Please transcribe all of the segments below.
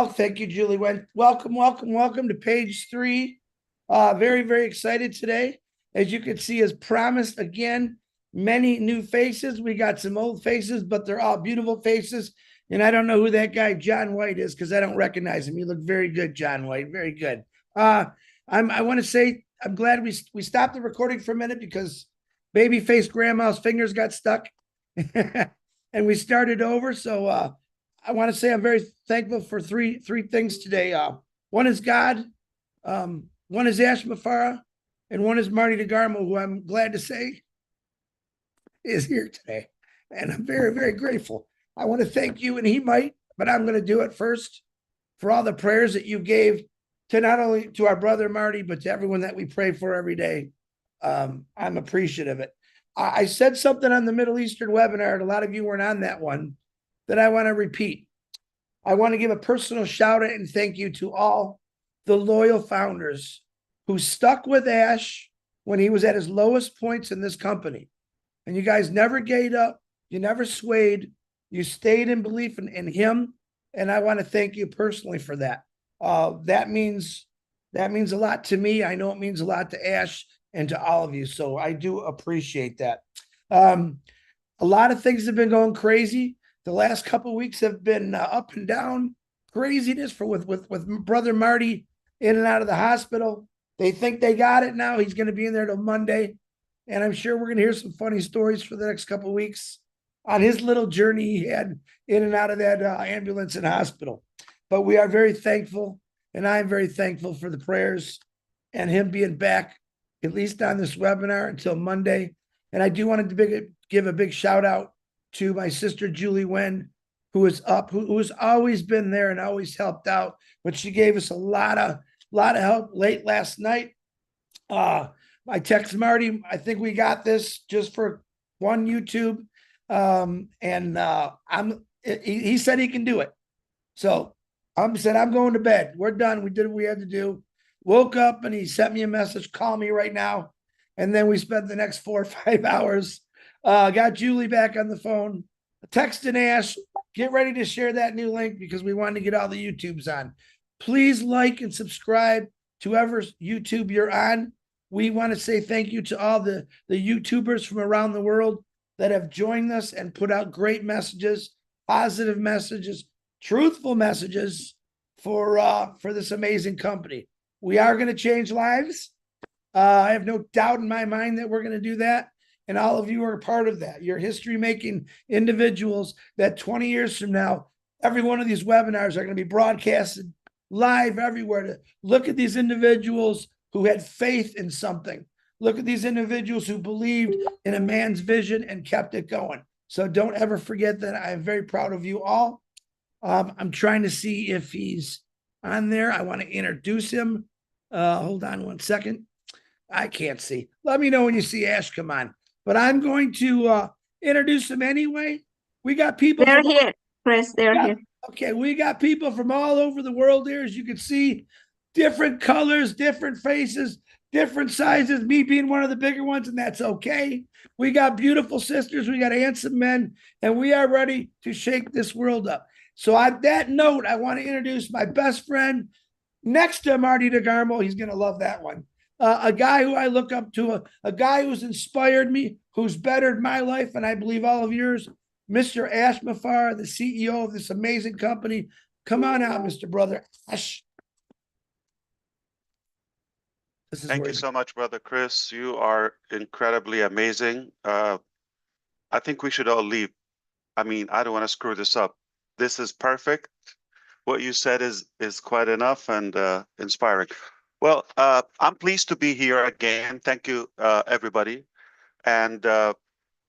Well, thank you, Julie. Welcome, welcome, welcome to page 3. Very, very excited today. As you can see, as promised, again, many new faces. We got some old faces, but they're all beautiful faces. And I don't know who that guy John White is because I don't recognize him. You look very good, John White. Very good. I want to say I'm glad we stopped the recording for a minute because baby-faced grandma's fingers got stuck, and we started over. So I want to say I'm very thankful for three things today. One is God, one is ASH MUfreh, and one is Marty DeGarmo, who I'm glad to say is here today. And I'm very, very grateful. I want to thank you, and he might, but I'm going to do it first for all the prayers that you gave to not only to our brother Marty, but to everyone that we pray for every day. I'm appreciative of it. I said something on the Middle Eastern webinar, and a lot of you weren't on that one, that I want to repeat. I want to give a personal shout out and thank you to all the loyal founders who stuck with Ash when he was at his lowest points in this company. And you guys never gave up. You never swayed. You stayed in belief in him. And I want to thank you personally for that. That means a lot to me. I know it means a lot to Ash and to all of you. So I do appreciate that. A lot of things have been going crazy. The last couple of weeks have been up and down craziness with brother Marty in and out of the hospital. They think they got it now. He's going to be in there till Monday. And I'm sure we're going to hear some funny stories for the next couple of weeks on his little journey he had in and out of that ambulance and hospital. But we are very thankful, and I'm very thankful for the prayers and him being back, at least on this webinar until Monday. And I do want to give a big shout out to my sister, Julie Wen, who is up, who's always been there and always helped out. But she gave us a lot of help late last night. I text Marty, I think we got this just for one YouTube. He said he can do it. So said, I'm going to bed. We're done. We did what we had to do. Woke up and he sent me a message, call me right now. And then we spent the next 4 or 5 hours. Got Julie back on the phone, texting Ash, get ready to share that new link because we want to get all the YouTubes on. Please like and subscribe to whoever's YouTube you're on. We want to say thank you to all the YouTubers from around the world that have joined us and put out great messages, positive messages, truthful messages for this amazing company. We are going to change lives. I have no doubt in my mind that we're going to do that. And all of you are a part of that. You're history-making individuals that 20 years from now, every one of these webinars are going to be broadcasted live everywhere to look at these individuals who had faith in something. Look at these individuals who believed in a man's vision and kept it going. So don't ever forget that. I'm very proud of you all. I'm trying to see if he's on there. I want to introduce him. Hold on one second. I can't see. Let me know when you see Ash come on. But I'm going to introduce him anyway. We got people. They're here, Chris. They're here. Okay, we got people from all over the world here. As you can see, different colors, different faces, different sizes, me being one of the bigger ones, and that's okay. We got beautiful sisters. We got handsome men, and we are ready to shake this world up. So on that note, I want to introduce my best friend next to Marty DeGarmo. He's going to love that one. A guy who I look up to, a guy who's inspired me, who's bettered my life, and I believe all of yours, Mr. ASH MUfreh, the CEO of this amazing company. Come on out, Mr. Brother Ash. Thank you so much, Brother Chris. You are incredibly amazing. I think we should all leave. I mean, I don't want to screw this up. This is perfect. What you said is quite enough and inspiring. Well, I'm pleased to be here again. Thank you, everybody. And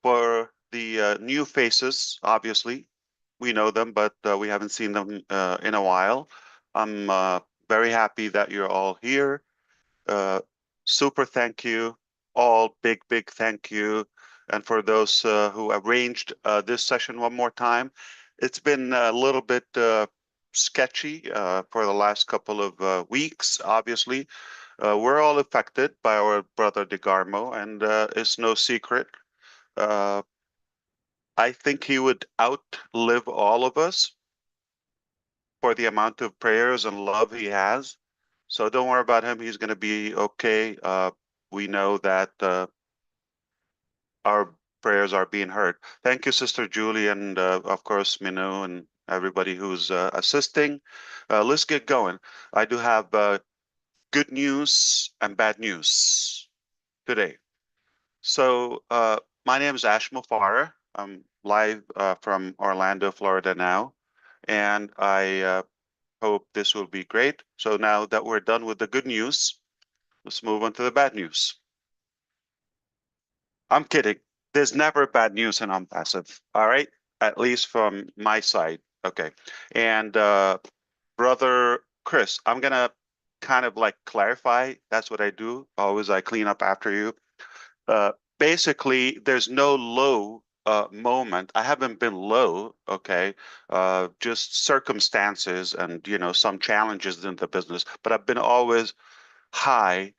for the new faces, obviously, we know them, but we haven't seen them in a while. I'm very happy that you're all here. Super thank you, all big thank you. And for those who arranged this session one more time, it's been a little bit sketchy for the last couple of weeks, obviously. We're all affected by our brother DeGarmo, and it's no secret. I think he would outlive all of us. for the amount of prayers and love he has. So don't worry about him. He's going to be okay. We know that our prayers are being heard. Thank you, Sister Julie, and of course, Minu and everybody who's assisting. Let's get going. I do have good news and bad news today. So my name is ASH MUfreh. I'm live from Orlando, Florida now, and I hope this will be great. So now that we're done with the good news, let's move on to the bad news. I'm kidding. There's never bad news in OnPassive, all right? At least from my side. Okay. And Brother Chris, I'm going to kind of like clarify. That's what I do. Always I clean up after you. Basically, there's no low moment. I haven't been low, okay? Just circumstances and, you know, some challenges in the business, but I've been always high.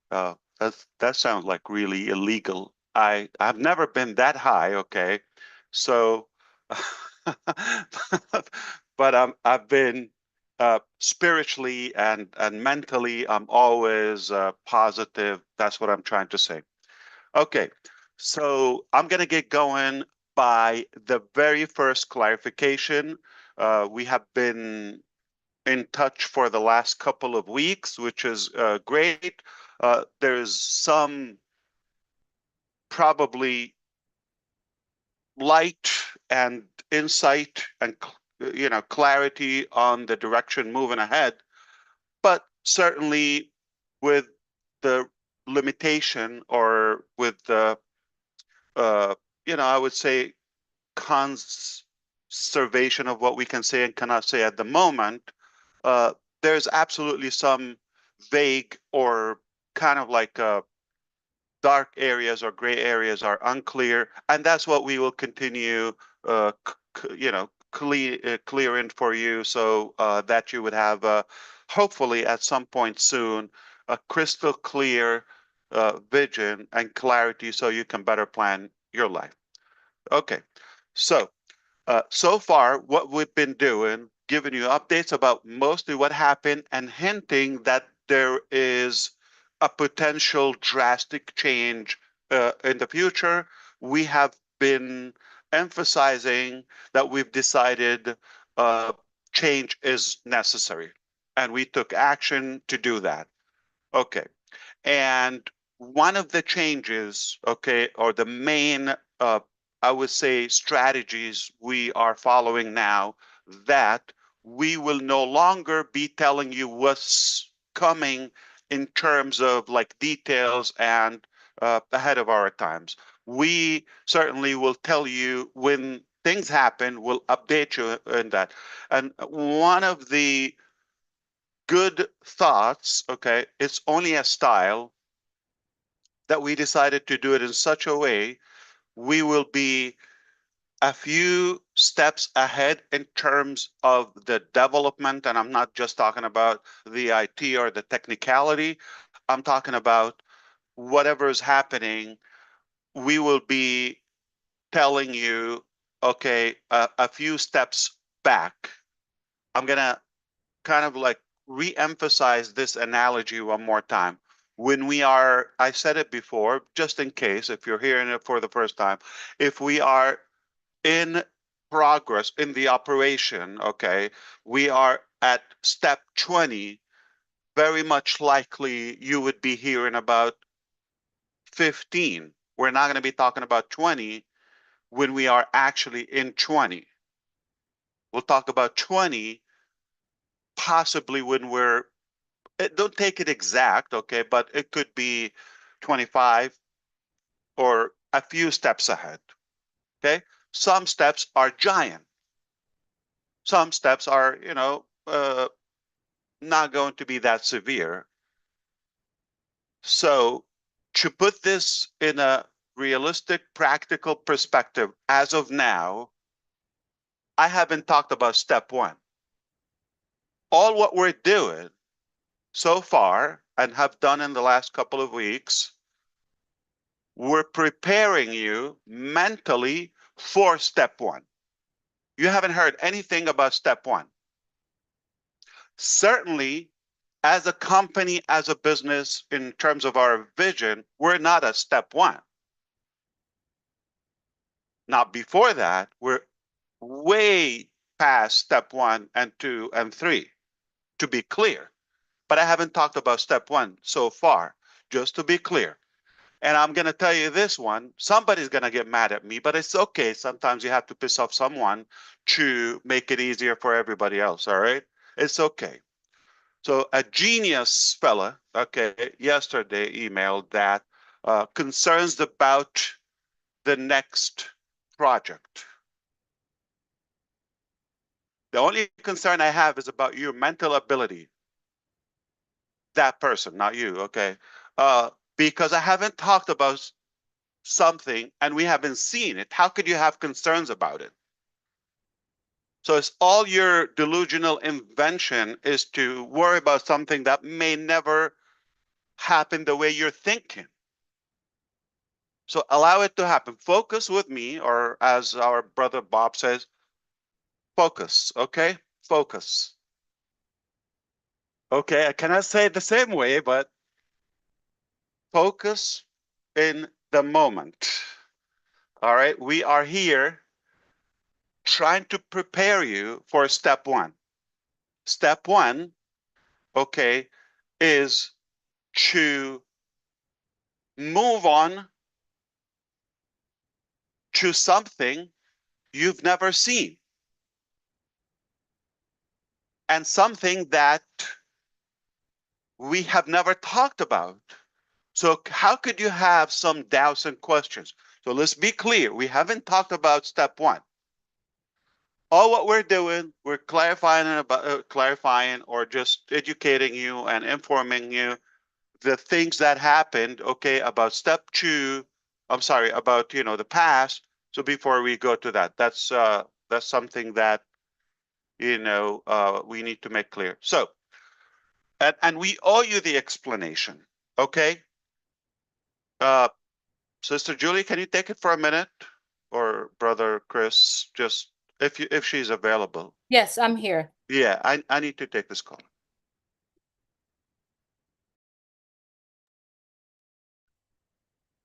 That sounds like really illegal. I've never been that high, okay? So, but I've been spiritually and mentally, I'm always positive. That's what I'm trying to say. Okay, so I'm gonna get going by the very first clarification. We have been in touch for the last couple of weeks, which is great. There's some probably light and insight and you know clarity on the direction moving ahead, but certainly with the limitation or with the you know I would say conservation of what we can say and cannot say at the moment. There's absolutely some vague or kind of like dark areas or gray areas are unclear, and that's what we will continue, you know, clearing for you, so that you would have, hopefully at some point soon, a crystal clear vision and clarity, so you can better plan your life. Okay, so. So far, what we've been doing, giving you updates about mostly what happened and hinting that there is a potential drastic change in the future. We have been emphasizing that we've decided change is necessary, and we took action to do that. Okay. And one of the changes, okay, or the main, I would say, strategies we are following now, that we will no longer be telling you what's coming in terms of like details and ahead of our times. We certainly will tell you when things happen, we'll update you in that. And one of the good thoughts, okay, it's only a style that we decided to do it in such a way we will be a few steps ahead in terms of the development. And I'm not just talking about the IT or the technicality. I'm talking about whatever is happening. We will be telling you, okay, a few steps back. I'm going to kind of like re-emphasize this analogy one more time. When we are, I said it before, just in case, if you're hearing it for the first time, if we are in progress in the operation, okay, we are at step 20, very much likely you would be hearing about 15. We're not going to be talking about 20 when we are actually in 20. We'll talk about 20 possibly when we're don't take it exact, okay, but it could be 25 or a few steps ahead, okay? Some steps are giant. Some steps are, you know, not going to be that severe. So to put this in a realistic, practical perspective, as of now, I haven't talked about step one. All what we're doing so far and have done in the last couple of weeks, we're preparing you mentally for step one. You haven't heard anything about step one. Certainly, as a company, as a business, in terms of our vision, we're not at step one. Now, before that, we're way past step 1 and 2 and 3, to be clear. But I haven't talked about step 1 so far, just to be clear. And I'm going to tell you this one, somebody's going to get mad at me, but it's okay. Sometimes you have to piss off someone to make it easier for everybody else, all right? It's okay. So a genius fella, okay, yesterday emailed that concerns about the next project. The only concern I have is about your mental ability. That person, not you, okay? Because I haven't talked about something and we haven't seen it. How could you have concerns about it? So it's all your delusional invention is to worry about something that may never happen the way you're thinking. So allow it to happen. Focus with me, or as our brother Bob says, focus, okay? Focus. Okay, I cannot say it the same way, but focus in the moment. All right, we are here trying to prepare you for step 1. Step 1, okay, is to move on to something you've never seen and something that we have never talked about. So how could you have some doubts and questions? So let's be clear. We haven't talked about step 1. All what we're doing, we're clarifying or just educating you and informing you the things that happened, okay, about step 2. I'm sorry, about the past. So before we go to that, that's something that we need to make clear. So and we owe you the explanation, okay? Sister Julie, can you take it for a minute, or Brother Chris, just if she's available? Yes, I'm here. Yeah, I need to take this call.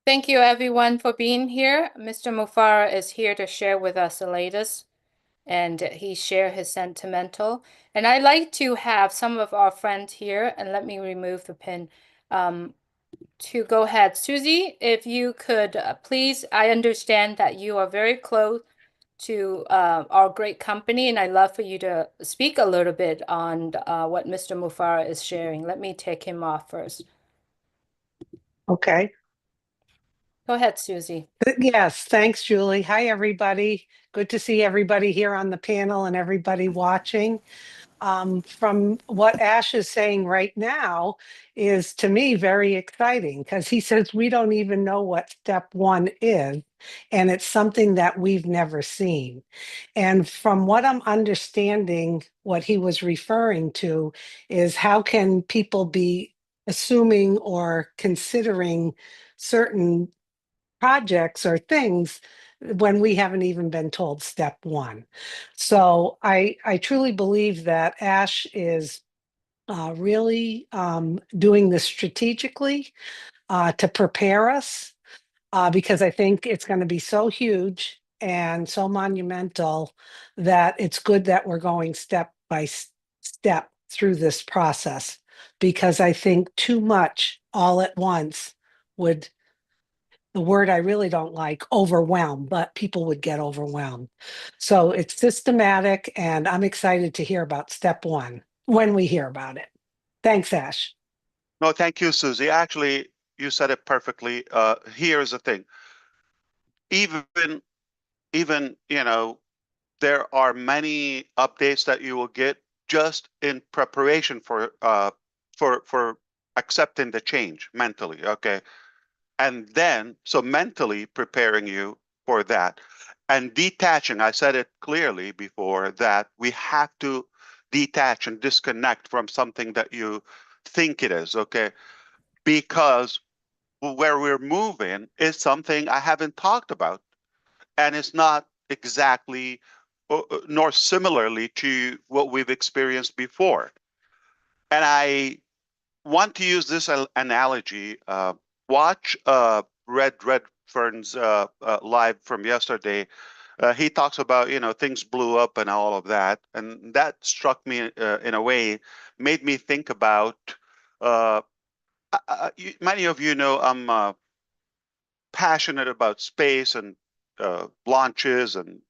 Thank you everyone for being here. Mr. Mufareh is here to share with us the latest, and he shared his sentimental. And I'd like to have some of our friends here, and let me remove the pin, to go ahead. Susie, if you could please, I understand that you are very close to our great company, and I'd love for you to speak a little bit on what Mr. Mufareh is sharing. Let me take him off first. Okay. Go ahead, Susie. Yes, thanks, Julie. Hi, everybody. Good to see everybody here on the panel and everybody watching. From what Ash is saying right now is, to me, very exciting, because he says we don't even know what step 1 is, and it's something that we've never seen. And from what I'm understanding, what he was referring to is, how can people be assuming or considering certain projects or things when we haven't even been told step 1. So I truly believe that Ash is really doing this strategically to prepare us, because I think it's going to be so huge and so monumental that it's good that we're going step by step through this process, because I think too much all at once would, the word I really don't like, overwhelm, but people would get overwhelmed. So it's systematic, and I'm excited to hear about step 1 when we hear about it. Thanks, Ash. No, thank you, Susie. Actually, you said it perfectly. Here's the thing. Even, there are many updates that you will get just in preparation for accepting the change mentally, okay? And then, so mentally preparing you for that and detaching. I said it clearly before that we have to detach and disconnect from something that you think it is, okay? Because where we're moving is something I haven't talked about, and it's not exactly nor similarly to what we've experienced before. And I want to use this analogy. Watch Red Redfern's live from yesterday. He talks about, things blew up and all of that. And that struck me in a way, made me think about, many of you know I'm passionate about space and launches and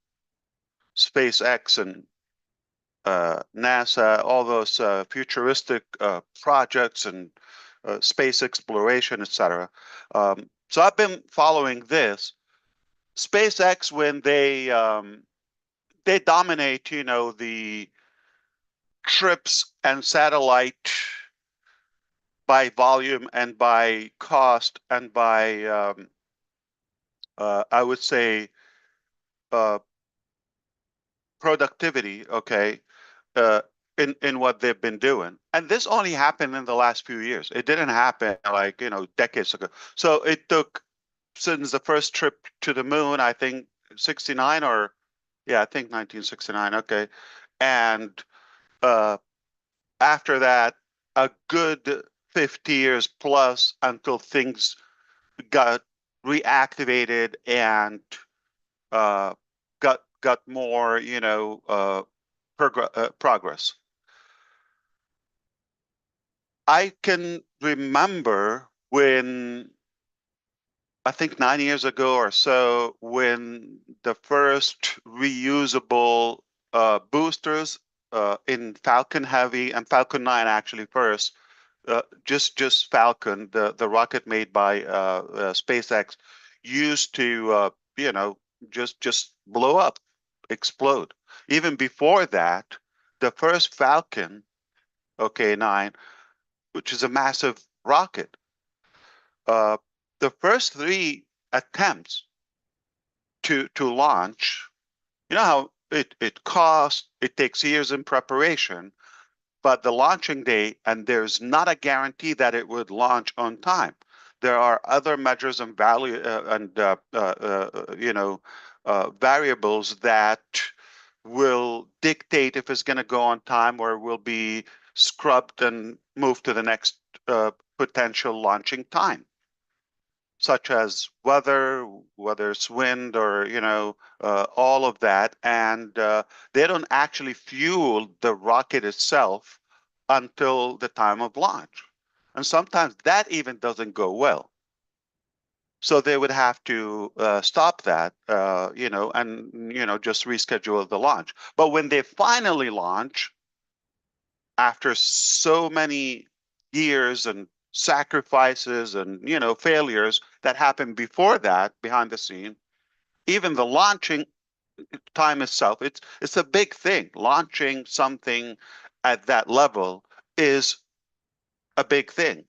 SpaceX and NASA, all those futuristic projects and space exploration, etc. So I've been following this. SpaceX, when they dominate, the trips and satellite by volume and by cost and by, I would say, uh, productivity, okay, uh, in what they've been doing. And this only happened in the last few years. It didn't happen like, decades ago. So it took, since the first trip to the moon, I think 69 or, yeah, I think 1969, okay. And after that, a good 50 years plus until things got reactivated and got more, progress. I can remember when, I think 9 years ago or so, when the first reusable boosters in Falcon Heavy and Falcon 9 actually first, just Falcon, the rocket made by SpaceX, used to just blow up, explode. Even before that, the first Falcon, okay, 9, which is a massive rocket, the first 3 attempts to launch, you know how it costs, it takes years in preparation, but the launching day, and there's not a guarantee that it would launch on time. There are other measures and value variables that will dictate if it's going to go on time or will be scrubbed and moved to the next potential launching time, such as weather, whether it's wind or, all of that. And they don't actually fuel the rocket itself until the time of launch. And sometimes that even doesn't go well. So they would have to stop that, and, just reschedule the launch. But when they finally launch, after so many years and sacrifices and, failures that happened before that behind the scene, even the launching time itself, it's a big thing. Launching something at that level is a big thing.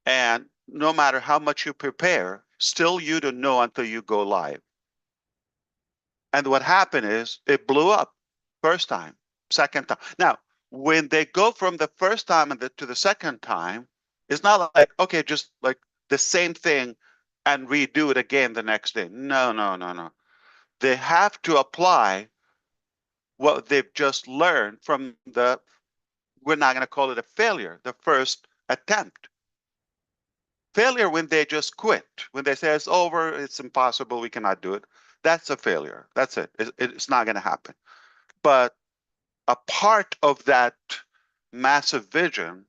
And no matter how much you prepare, still you don't know until you go live. And what happened is it blew up first time, second time. Now, when they go from the first time to the second time, it's not like, okay, just like the same thing and redo it again the next day. No, no, no, no. They have to apply what they've just learned from we're not going to call it a failure, the first attempt. Failure when they just quit, when they say it's over, it's impossible, we cannot do it. That's a failure. That's it. It's not going to happen. But a part of that massive vision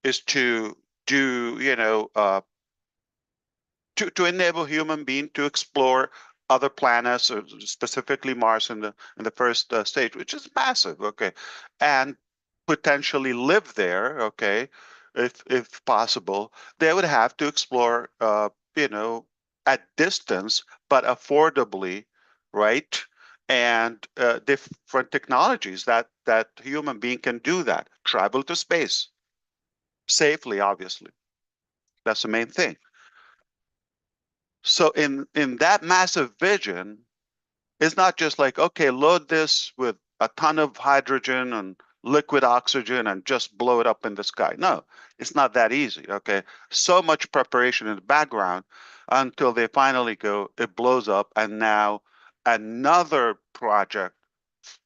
is to do, to enable human being to explore other planets, or specifically Mars in the first stage, which is massive, okay, and potentially live there, okay, if possible. They would have to explore, at distance but affordably, right? And different technologies that human being can do that. Travel to space safely, obviously. That's the main thing. So in that massive vision, it's not just like, okay, load this with a ton of hydrogen and liquid oxygen and just blow it up in the sky. No, it's not that easy, okay? So much preparation in the background until they finally go, it blows up, and now another project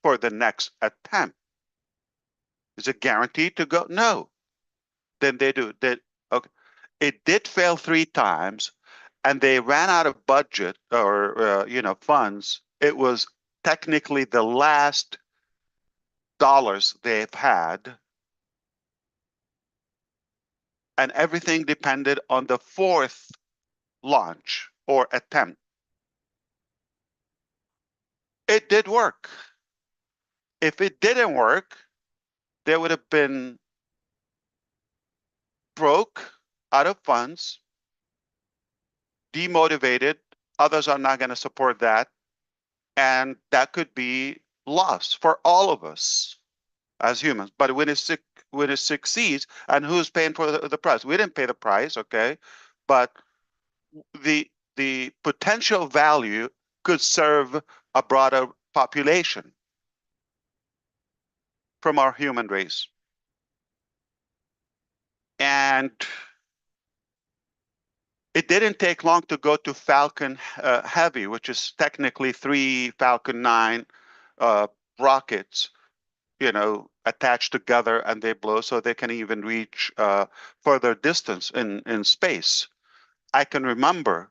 for the next attempt. Is it guaranteed to go? No. Then they do. Okay. It did fail 3 times, and they ran out of budget or funds. It was technically the last dollars they've had, and everything depended on the 4th launch or attempt. It did work. If it didn't work, they would have been broke, out of funds, demotivated. Others are not going to support that. And that could be loss for all of us as humans. But when it succeeds, and who's paying for the price? We didn't pay the price, okay? But the potential value could serve a broader population from our human race. And it didn't take long to go to Falcon Heavy, which is technically 3 Falcon 9 rockets, attached together, and they blow so they can even reach further distance in space. I can remember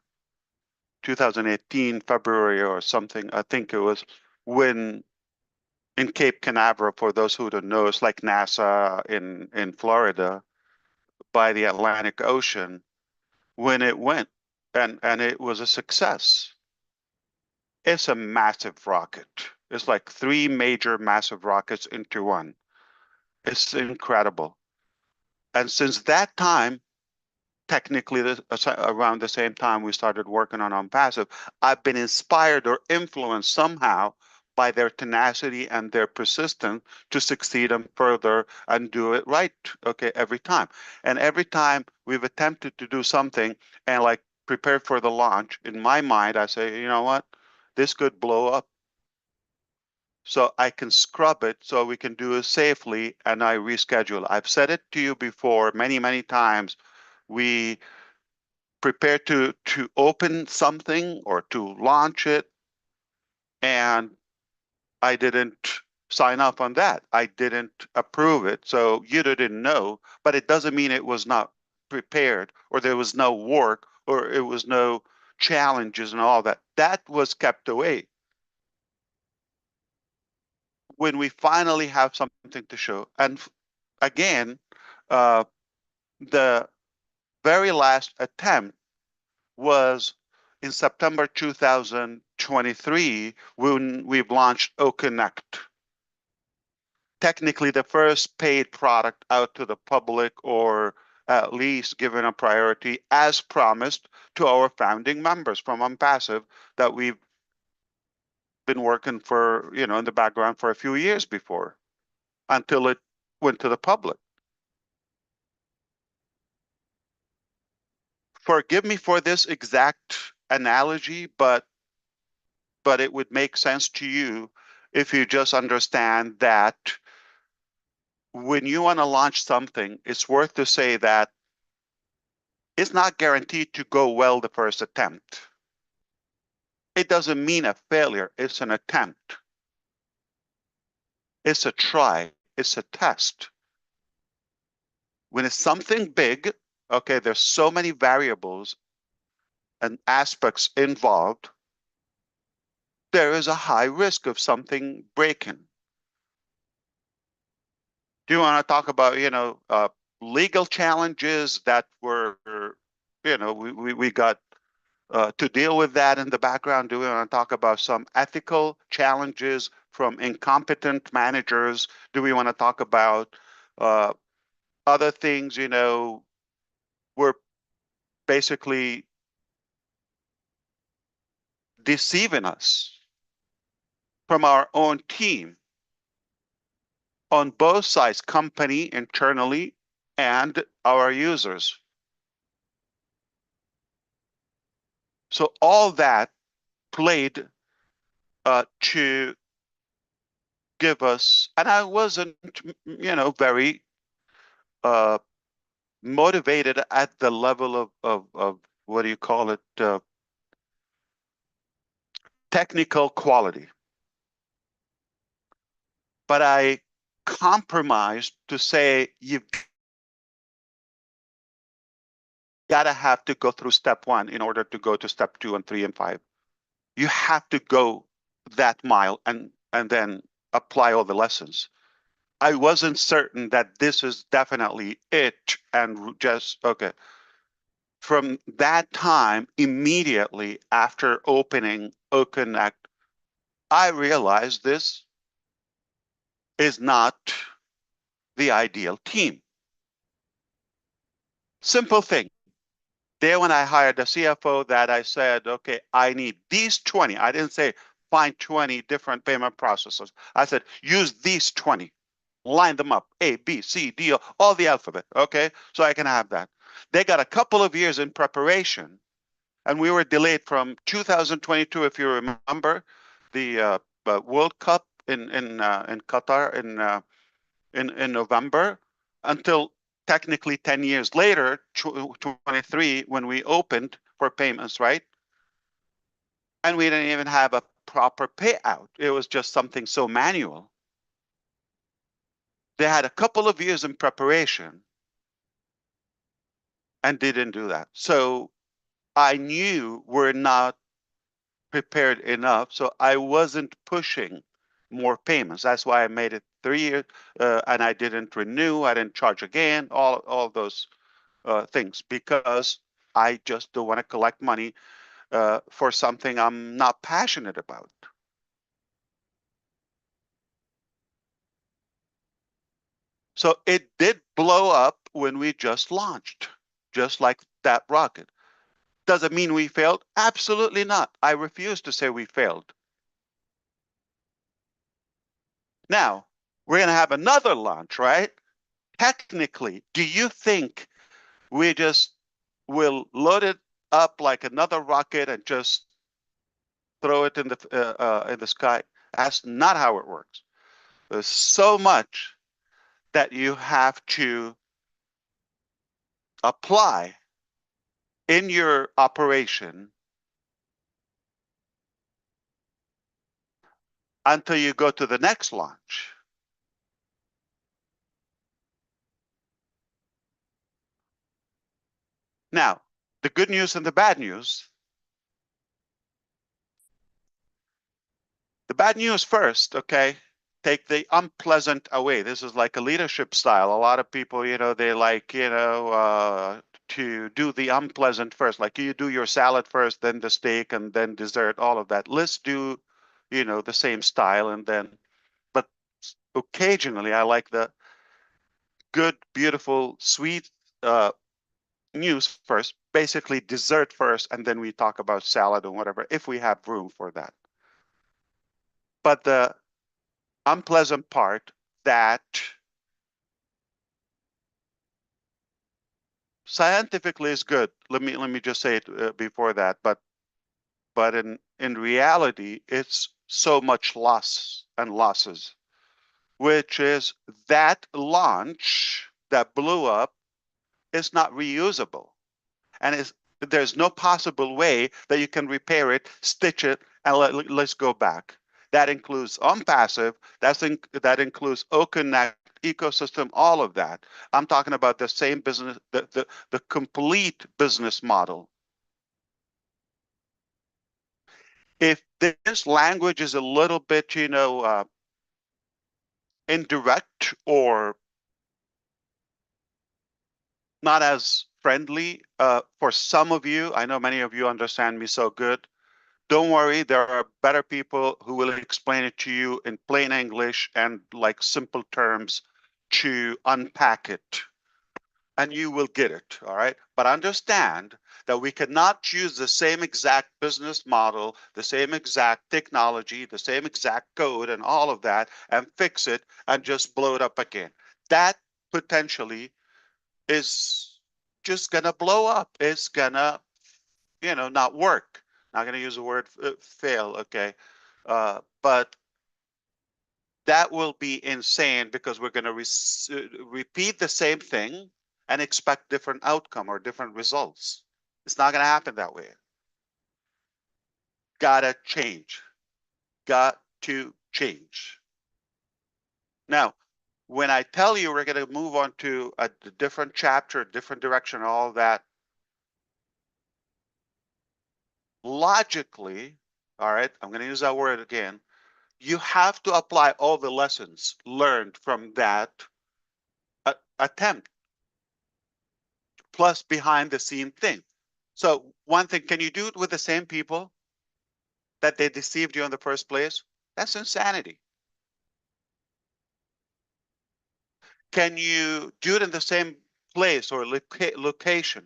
2018, February or something, I think it was, when in Cape Canaveral, for those who don't know, it's like NASA in Florida by the Atlantic Ocean, when it went, and it was a success. It's a massive rocket. It's like 3 major massive rockets into one. It's incredible. And since that time, technically around the same time we started working on OnPassive, I've been inspired or influenced somehow by their tenacity and their persistence to succeed and further and do it right, okay, every time. And every time we've attempted to do something and like prepare for the launch, in my mind, I say, you know what, this could blow up. So I can scrub it so we can do it safely, and I reschedule. I've said it to you before many, many times. We prepare to open something or to launch it, and I didn't sign up on that. I didn't approve it, so you didn't know, but it doesn't mean it was not prepared or there was no work or it was no challenges and all that. That was kept away. When we finally have something to show, and again, the very last attempt was in September 2023 when we've launched OConnect. Technically the first paid product out to the public, or at least given a priority as promised to our founding members from OnPassive that we've been working for, in the background for a few years before, until it went to the public. Forgive me for this exact analogy, but it would make sense to you if you just understand that when you want to launch something, it's worth to say that it's not guaranteed to go well the first attempt. It doesn't mean a failure. It's an attempt. It's a try. It's a test. When it's something big, okay, there's so many variables and aspects involved, there is a high risk of something breaking. Do you want to talk about, legal challenges that were, we got to deal with that in the background? Do we want to talk about some ethical challenges from incompetent managers? Do we want to talk about other things, we're basically deceiving us from our own team on both sides, company internally and our users. So all that played to give us, and I wasn't, very motivated at the level of what do you call it, technical quality. But I compromised to say you've gotta have to go through step 1 in order to go to step 2 and 3 and 5. You have to go that mile and then apply all the lessons. I wasn't certain that this is definitely it and just, okay. From that time, immediately after opening OConnect, I realized this is not the ideal team. Simple thing. There when I hired a CFO that I said, okay, I need these 20. I didn't say find 20 different payment processors. I said, use these 20. Line them up, A, B, C, D, all the alphabet, okay? So I can have that. They got a couple of years in preparation, and we were delayed from 2022, if you remember, the World Cup in Qatar in November, until technically 10 years later, 23, when we opened for payments, right? And we didn't even have a proper payout. It was just something so manual. They had a couple of years in preparation and didn't do that. So I knew we're not prepared enough. So I wasn't pushing more payments. That's why I made it 3 years and I didn't renew. I didn't charge again, all those things, because I just don't want to collect money for something I'm not passionate about. So it did blow up when we just launched, just like that rocket. Does it mean we failed? Absolutely not. I refuse to say we failed. Now, we're going to have another launch, right? Technically, do you think we just will load it up like another rocket and just throw it in the sky? That's not how it works. There's so much that you have to apply in your operation until you go to the next launch. Now, the good news and the bad news. The bad news first, okay? Take the unpleasant away. This is like a leadership style. A lot of people, they like, to do the unpleasant first. Like you do your salad first, then the steak, and then dessert, all of that. Let's do, the same style. And then, but occasionally I like the good, beautiful, sweet news first, basically dessert first, and then we talk about salad and whatever, if we have room for that. But the unpleasant part that scientifically is good. Let me just say it before that. But in reality, it's so much loss and losses, which is that launch that blew up is not reusable, and there's no possible way that you can repair it, stitch it, and let's go back. That includes OnPassive, that includes OConnect, ecosystem, all of that. I'm talking about the same business, the complete business model. If this language is a little bit, indirect or not as friendly for some of you, I know many of you understand me so good. Don't worry, there are better people who will explain it to you in plain English and like simple terms to unpack it, and you will get it, all right? But understand that we cannot use the same exact business model, the same exact technology, the same exact code and all of that and fix it and just blow it up again. That potentially is just gonna blow up. It's gonna, not work. Not going to use the word fail, okay? But that will be insane because we're going to repeat the same thing and expect different outcome or different results. It's not going to happen that way. Gotta change. Got to change. Now, when I tell you we're going to move on to a different chapter, different direction, all that, logically, all right, I'm going to use that word again, you have to apply all the lessons learned from that attempt, plus behind the scene thing. So one thing, can you do it with the same people that they deceived you in the first place? That's insanity. Can you do it in the same place or location?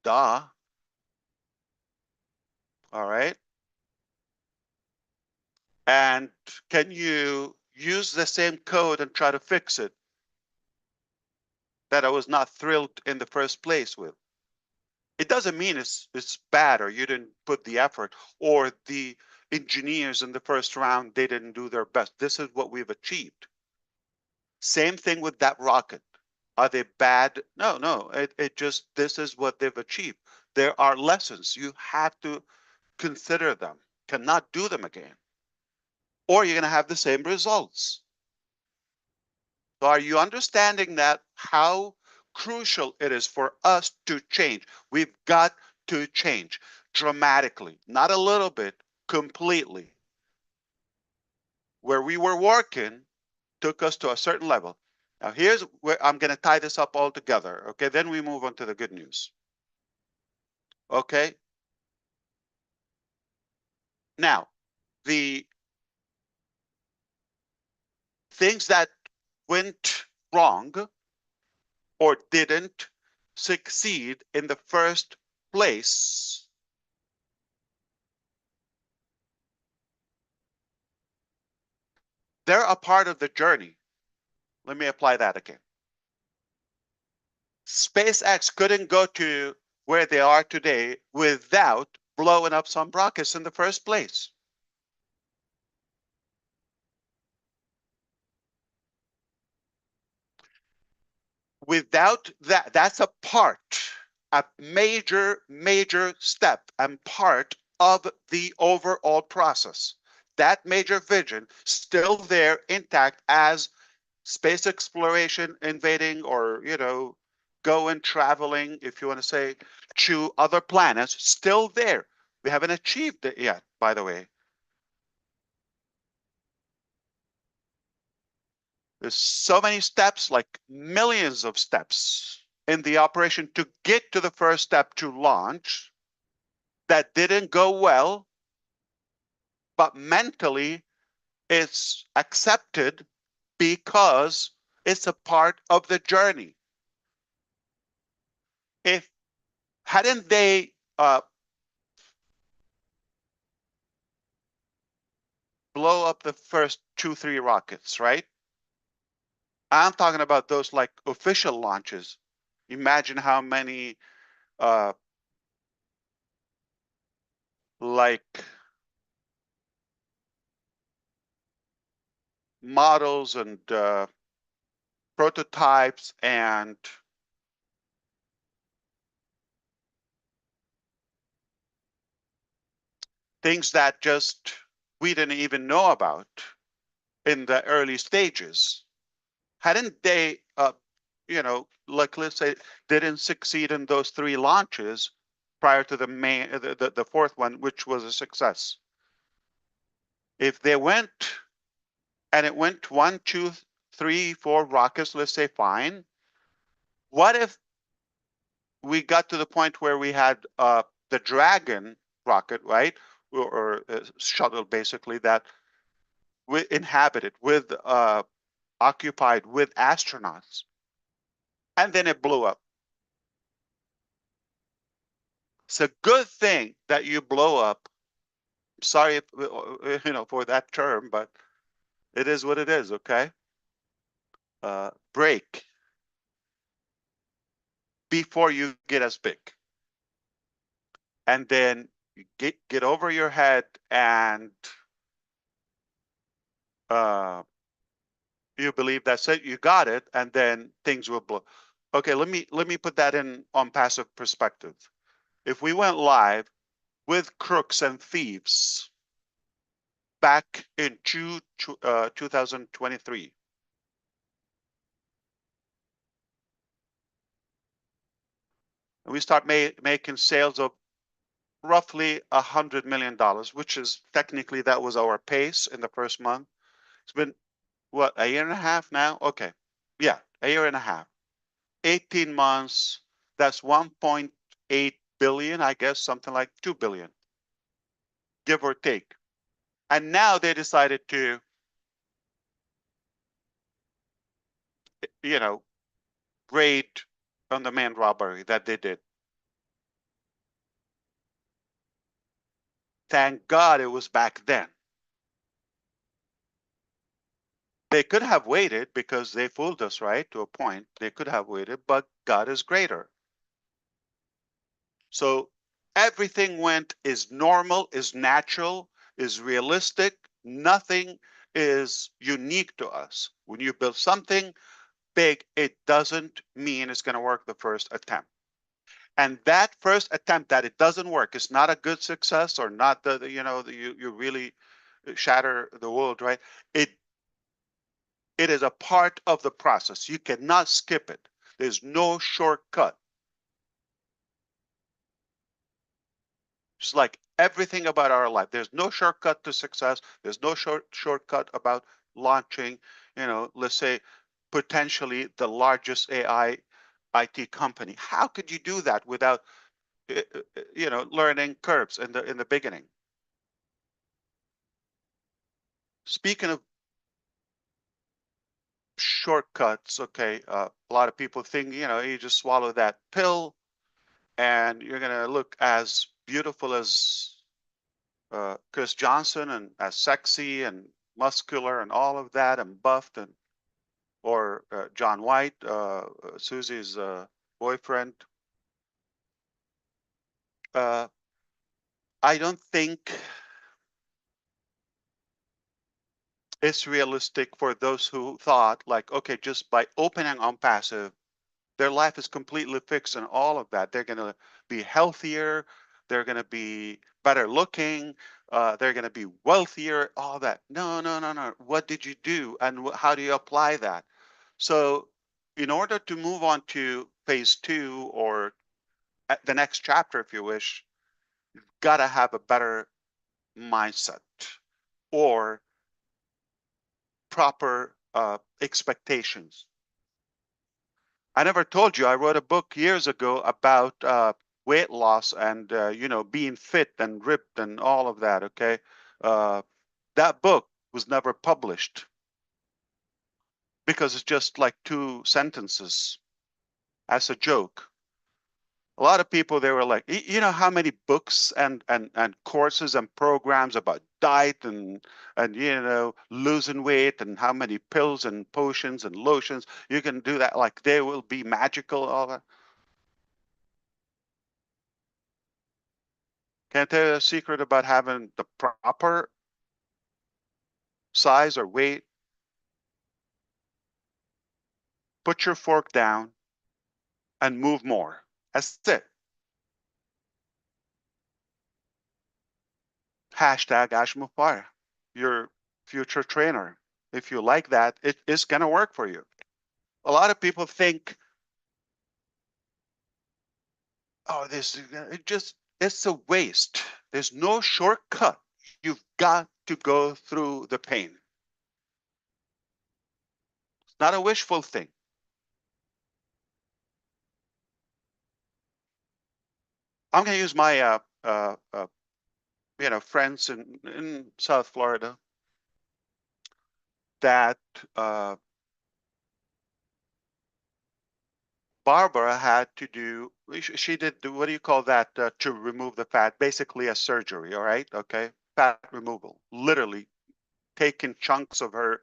Duh. All right. And can you use the same code and try to fix it that I was not thrilled in the first place with? It doesn't mean it's bad or you didn't put the effort or the engineers in the first round, they didn't do their best. This is what we've achieved. Same thing with that rocket. Are they bad? No, no. It just, this is what they've achieved. There are lessons. You have to consider them. Cannot do them again. Or you're going to have the same results. So are you understanding that how crucial it is for us to change? We've got to change dramatically, not a little bit, completely. Where we were working took us to a certain level. Now here's where I'm going to tie this up all together. Okay, then we move on to the good news. Okay. Now, the things that went wrong or didn't succeed in the first place, they're a part of the journey. Let me apply that again. SpaceX couldn't go to where they are today without blowing up some rockets in the first place. Without that, that's a part, a major, major step and part of the overall process. That major vision still there intact as space exploration, invading, or, you know, going, traveling, if you want to say, to other planets, still there. We haven't achieved it yet, by the way. There's so many steps, like millions of steps in the operation to get to the first step to launch that didn't go well, but mentally it's accepted because it's a part of the journey. If hadn't they blow up the first 2-3 rockets, right? I'm talking about those like official launches. Imagine how many like models and prototypes and things that just we didn't even know about in the early stages. Hadn't they, you know, like let's say, didn't succeed in those 3 launches prior to the main, the fourth one, which was a success. If they went and it went 1, 2, 3, 4 rockets, let's say, fine. What if we got to the point where we had the Dragon rocket, right, or shuttle, basically, that we inhabited with occupied with astronauts, and then it blew up. It's a good thing that you blow up. Sorry, if, you know, for that term, but it is what it is. Okay. Break before you get as big, and then you get over your head and you believe that's it, you got it, and then things will blow. Okay, let me put that in OnPassive perspective. If we went live with crooks and thieves back in 2023, and we start making sales of roughly $100 million, which is technically that was our pace in the first month. It's been what, a year and a half now? Okay. Yeah, a year and a half. 18 months, that's 1.8 billion, I guess, something like 2 billion, give or take. And now they decided to, you know, raid on the main robbery that they did. Thank God it was back then. They could have waited because they fooled us, right? To a point, they could have waited, but God is greater. So everything is normal, is natural, is realistic. Nothing is unique to us. When you build something big, it doesn't mean it's going to work the first attempt. And that first attempt that it doesn't work is not a good success, or not you really shatter the world, right? It is a part of the process. You cannot skip it. There's no shortcut. It's like everything about our life. There's no shortcut to success. There's no shortcut about launching, let's say, potentially the largest AI IT company. How could you do that without, learning curves in the beginning? Speaking of shortcuts, okay, a lot of people think, you just swallow that pill and you're gonna look as beautiful as Chris Johnson, and as sexy and muscular and all of that, and buffed, and or John White, Susie's boyfriend. I don't think it's realistic for those who thought, like, okay, just by opening OnPassive, their life is completely fixed and all of that. They're going to be healthier. They're going to be better looking. They're going to be wealthier, all that. No, no, no, no. What did you do? And how do you apply that? So in order to move on to phase 2, or the next chapter, if you wish, you've got to have a better mindset, or proper expectations. I never told you, I wrote a book years ago about weight loss and, being fit and ripped and all of that, okay? That book was never published because it's just like 2 sentences as a joke. A lot of people, they were like, you know how many books and courses and programs about diet and losing weight, and how many pills and potions and lotions you can do that, like they will be magical, all that. Can I tell you a secret about having the proper size or weight? Put your fork down and move more. That's it. Hashtag ASH MUfreh, your future trainer. If you like that, it is going to work for you. A lot of people think, oh, it's a waste. There's no shortcut. You've got to go through the pain. It's not a wishful thing. I'm going to use my friends in South Florida that Barbara had to do. She did, what do you call that, to remove the fat? Basically a surgery, all right? Okay, fat removal. Literally taking chunks of her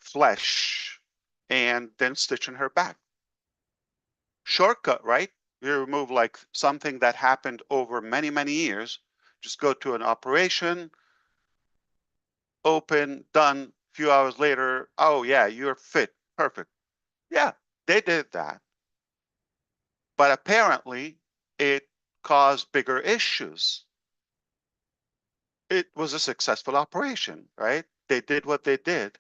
flesh and then stitching her back. Shortcut, right? You remove like something that happened over many, many years. Just go to an operation, open, done. Few hours later, oh yeah, you're fit, perfect. Yeah, they did that. But apparently it caused bigger issues. It was a successful operation, right? They did what they did,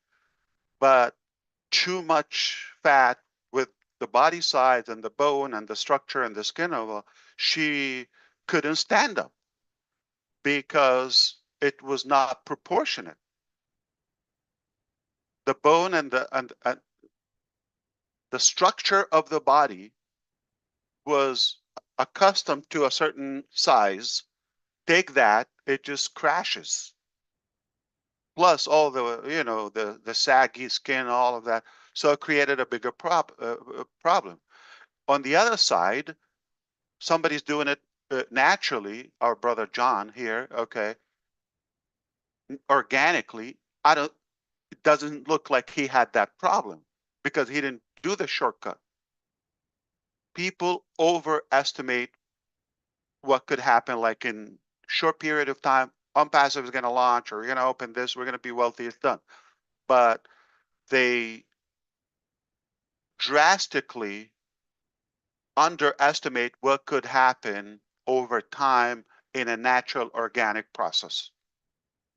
but too much fat with the body size and the bone and the structure and the skin of her, she couldn't stand up because it was not proportionate. The bone and the structure of the body was accustomed to a certain size. Take that, it just crashes. Plus all the, you know, the saggy skin, all of that. So it created a bigger problem. On the other side, somebody's doing it naturally, our brother John here, okay, organically. It doesn't look like he had that problem because he didn't do the shortcut. People overestimate what could happen, like in short period of time. OnPassive is going to launch, or we're going to open this, we're going to be wealthy, it's done. But they drastically underestimate what could happen over time in a natural organic process.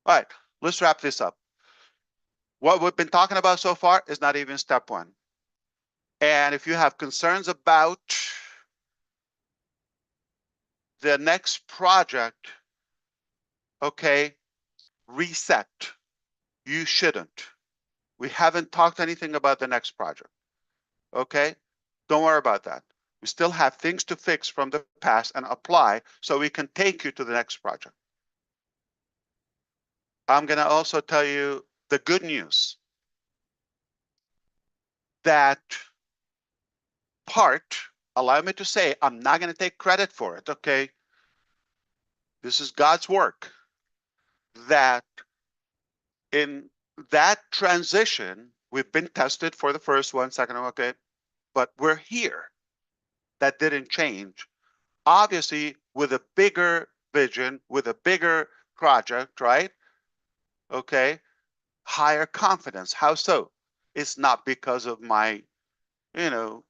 All right, let's wrap this up. What we've been talking about so far is not even step one. And if you have concerns about the next project, okay, reset. You shouldn't. We haven't talked anything about the next project, okay? Don't worry about that. We still have things to fix from the past and apply so we can take you to the next project. I'm going to also tell you the good news that part, allow me to say, I'm not going to take credit for it, okay? This is God's work. That in that transition, we've been tested for the first one, second one, okay? But we're here. That didn't change. Obviously, with a bigger vision, with a bigger project, right? Okay, higher confidence. How so? It's not because of my, you know,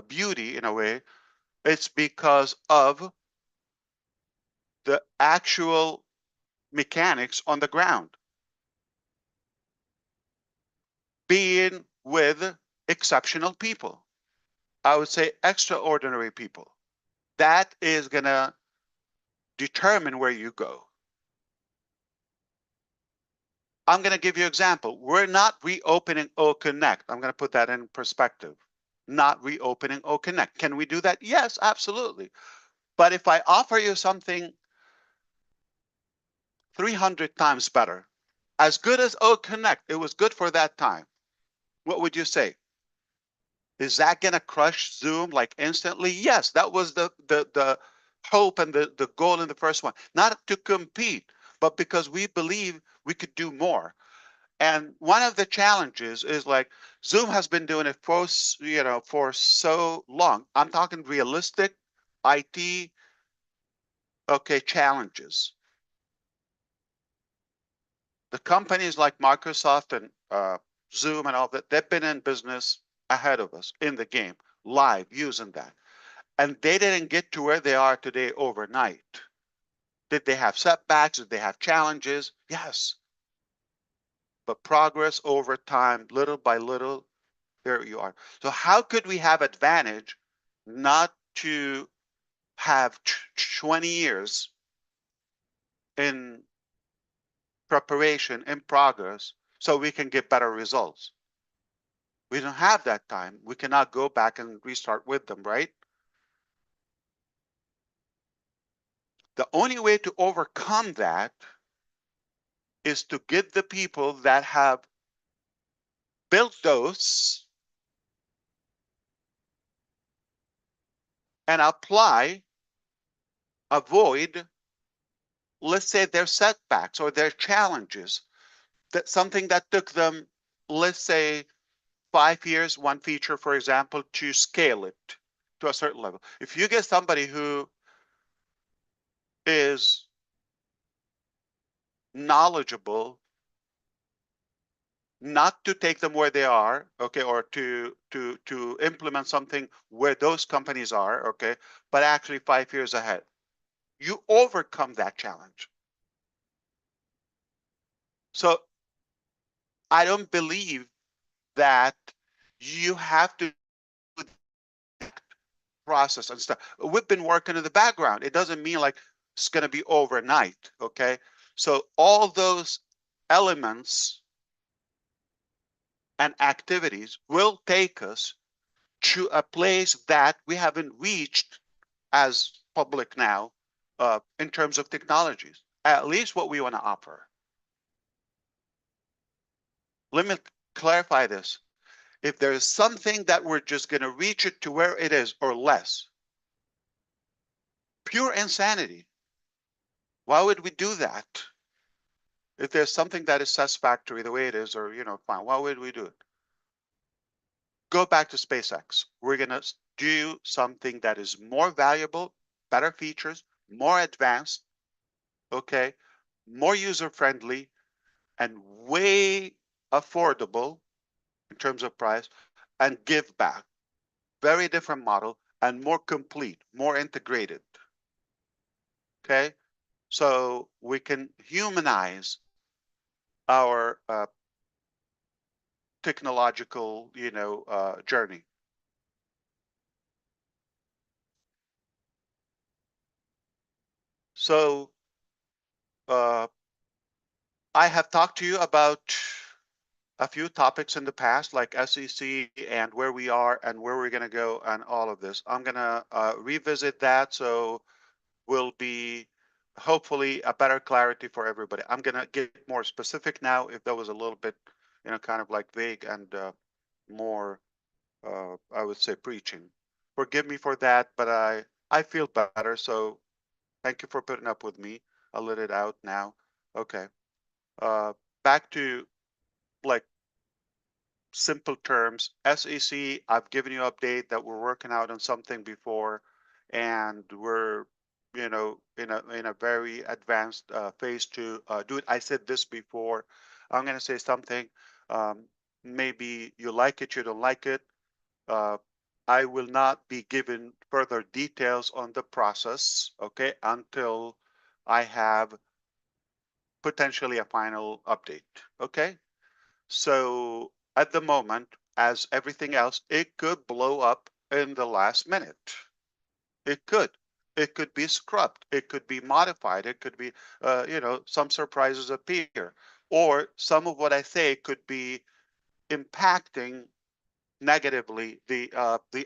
beauty in a way. It's because of the actual mechanics on the ground. Being with exceptional people. I would say extraordinary people. That is going to determine where you go. I'm going to give you an example. We're not reopening OConnect. I'm going to put that in perspective. Not reopening OConnect. Can we do that? Yes, absolutely. But if I offer you something 300 times better, as good as OConnect, it was good for that time, what would you say? Is that going to crush Zoom like instantly? Yes, that was the hope and the goal in the first one. Not to compete, but because we believe we could do more. And one of the challenges is like Zoom has been doing it for, you know, for so long. I'm talking realistic IT, okay, challenges. The companies like Microsoft and Zoom and all that, they've been in business ahead of us in the game, live, using that. And they didn't get to where they are today overnight. Did they have setbacks? Did they have challenges? Yes. But progress over time, little by little, there you are. So how could we have advantage not to have 20 years in preparation, in progress, so we can get better results? We don't have that time. We cannot go back and restart with them, right? The only way to overcome that is to get the people that have built those and avoid, let's say, their setbacks or their challenges. That something that took them, let's say, 5 years, one feature, for example, to scale it to a certain level. If you get somebody who is knowledgeable, not to take them where they are, okay, or to implement something where those companies are, okay, but actually 5 years ahead. You overcome that challenge. So I don't believe that you have to process and stuff. We've been working in the background. It doesn't mean like it's going to be overnight. Okay. So all those elements and activities will take us to a place that we haven't reached as public now in terms of technologies, at least what we want to offer. Let me clarify this. If there is something that we're just going to reach it to where it is or less, pure insanity. Why would we do that? If there's something that is satisfactory the way it is, or, fine, why would we do it? Go back to SpaceX. We're going to do something that is more valuable, better features, more advanced, okay, more user-friendly, and way affordable in terms of price, and give back. Very different model and more complete, more integrated. Okay, so we can humanize our technological, journey. So I have talked to you about a few topics in the past, like SEC and where we are and where we're going to go and all of this. I'm going to revisit that, so will be hopefully a better clarity for everybody. I'm going to get more specific now if that was a little bit, kind of like vague and more, I would say, preaching. Forgive me for that, but I feel better. So thank you for putting up with me. I'll let it out now. Okay. Back to like simple terms. SEC, I've given you an update that we're working out on something before, and we're in a very advanced phase to do it. I said this before. I'm going to say something. Maybe you like it, you don't like it. I will not be given further details on the process, okay, until I have potentially a final update, okay? So at the moment, as everything else, it could blow up in the last minute. It could. It could be scrubbed. It could be modified. It could be, some surprises appear. Or some of what I say could be impacting negatively the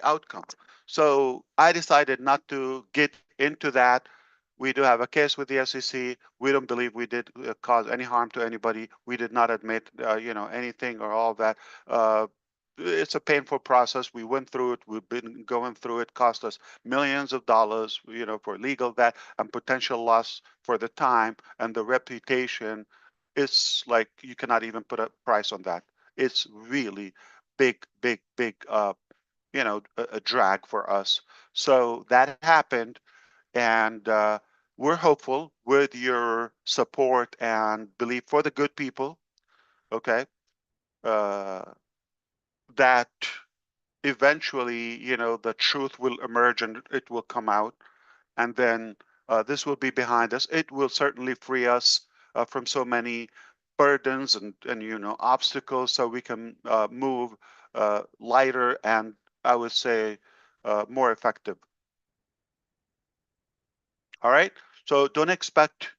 outcome. So I decided not to get into that. We do have a case with the SEC. We don't believe we did cause any harm to anybody. We did not admit, anything or all that. It's a painful process. We went through it. We've been going through it. Cost us millions of dollars, for legal that and potential loss for the time and the reputation. It's like you cannot even put a price on that. It's really big, a drag for us. So that happened, and we're hopeful with your support and belief for the good people, okay, that eventually, the truth will emerge and it will come out, and then this will be behind us. It will certainly free us from so many burdens and obstacles, so we can move lighter and, I would say, more effective. All right. So don't expect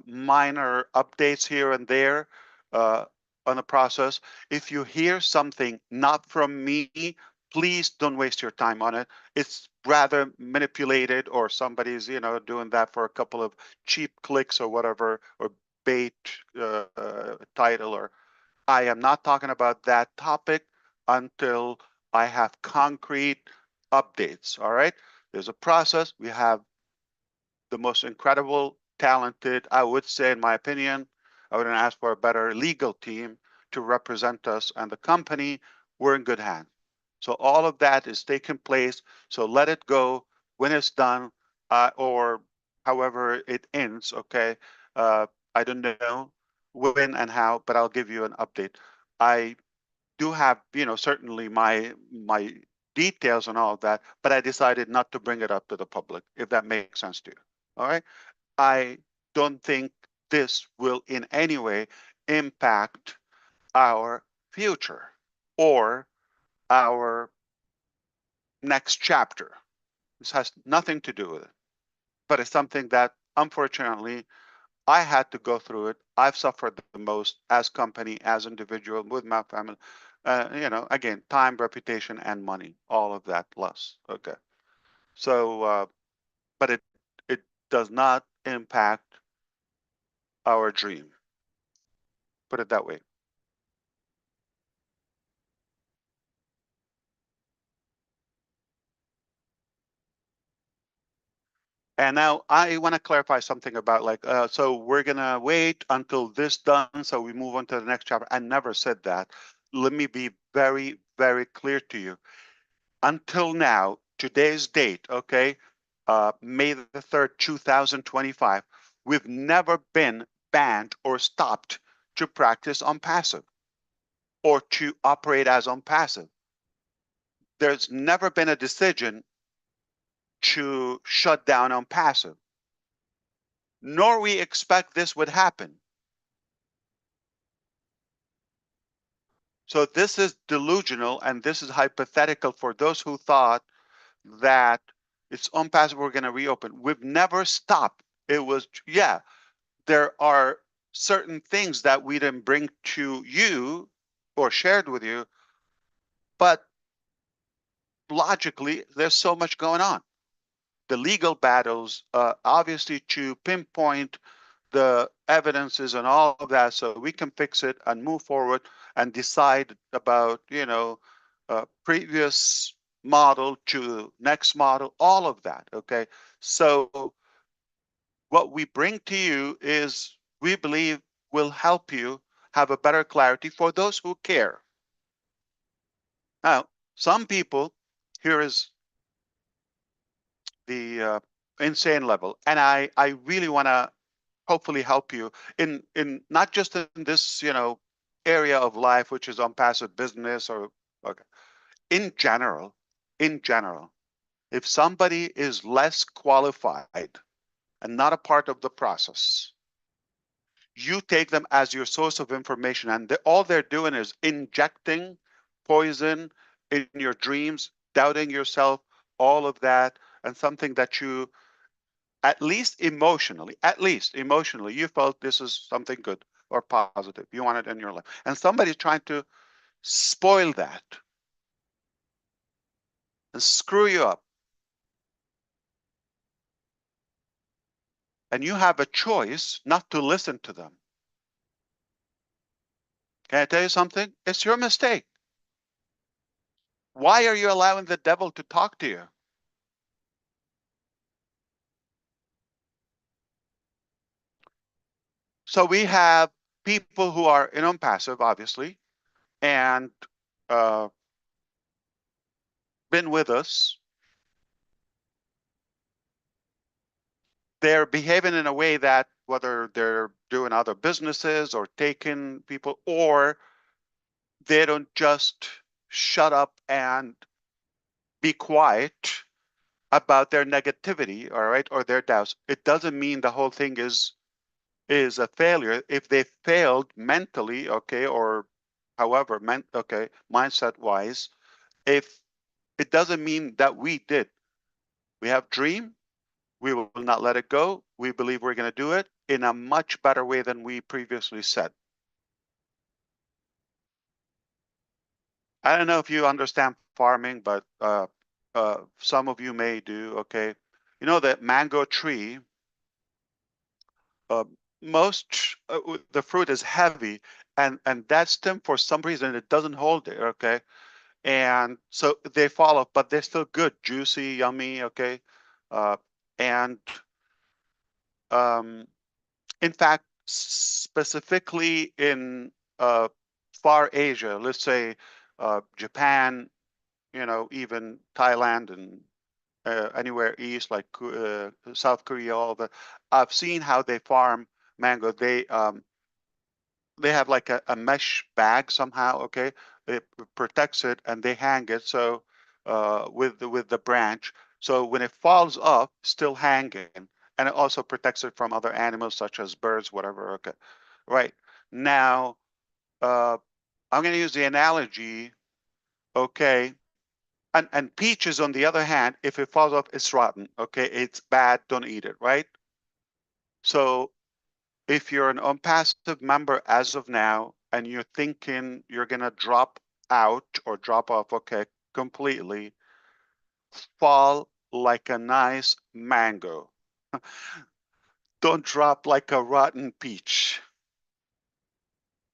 minor updates here and there on the process. If you hear something not from me, please don't waste your time on it. It's rather manipulated, or somebody's, doing that for a couple of cheap clicks or whatever, or bait title. Or I am not talking about that topic until I have concrete updates. All right. There's a process. We have the most incredible, talented, I would say, in my opinion, I wouldn't ask for a better legal team to represent us and the company. We're in good hands. So all of that is taking place. So let it go when it's done, or however it ends. Okay. I don't know when and how, but I'll give you an update. I do have, certainly my details and all of that, but I decided not to bring it up to the public, if that makes sense to you. All right. I don't think this will in any way impact our future or our next chapter. This has nothing to do with it, but it's something that unfortunately I had to go through it. I've suffered the most as company, as individual, with my family. Again, time, reputation, and money, all of that plus. Okay. So, but it does not impact our dream. Put it that way. And now I want to clarify something about so we're gonna wait until this done, so we move on to the next chapter. I never said that. Let me be very, very clear to you. Until now, today's date, okay, May the 3rd, 2025, we've never been banned or stopped to practice OnPassive or to operate as OnPassive. There's never been a decision to shut down OnPassive, nor we expect this would happen. So this is delusional and this is hypothetical for those who thought that it's OnPassive, we're going to reopen. We've never stopped. It was, yeah, there are certain things that we didn't bring to you or shared with you, but logically, there's so much going on. The legal battles, obviously to pinpoint the evidences and all of that so we can fix it and move forward and decide about, previous model to next model, all of that, okay? So what we bring to you is we believe will help you have a better clarity for those who care. Now, some people, here is the insane level, and I really want to hopefully help you in not just in this area of life, which is OnPassive business or okay. In general, if somebody is less qualified and not a part of the process, you take them as your source of information, and all they're doing is injecting poison in your dreams, doubting yourself, all of that, and something that you at least emotionally, you felt this is something good or positive. You want it in your life. And somebody's trying to spoil that and screw you up. And you have a choice not to listen to them. Can I tell you something? It's your mistake. Why are you allowing the devil to talk to you? So we have people who are in OnPassive, obviously, and been with us. They're behaving in a way that whether they're doing other businesses or taking people, or they don't just shut up and be quiet about their negativity, all right, or their doubts. It doesn't mean the whole thing is a failure. If they failed mentally, okay, or however, mindset wise, if it doesn't mean that we did. We have dream. We will not let it go. We believe we're going to do it in a much better way than we previously said. I don't know if you understand farming, but some of you may do, okay? You know that mango tree, the fruit is heavy, and that stem, for some reason, it doesn't hold it, okay? And so they fall off, but they're still good, juicy, yummy, okay? And in fact, specifically in far Asia, let's say Japan, even Thailand and anywhere east, like South Korea, all the, I've seen how they farm mango. They have like a mesh bag somehow, okay? It protects it and they hang it so with the branch. So when it falls off, still hanging, and it also protects it from other animals such as birds, whatever. Okay, right. Now I'm going to use the analogy. Okay, And peaches, on the other hand, if it falls off, it's rotten. Okay, it's bad. Don't eat it. Right. So if you're an OnPassive member as of now, and you're thinking you're gonna drop out or drop off, okay, completely, fall like a nice mango. Don't drop like a rotten peach.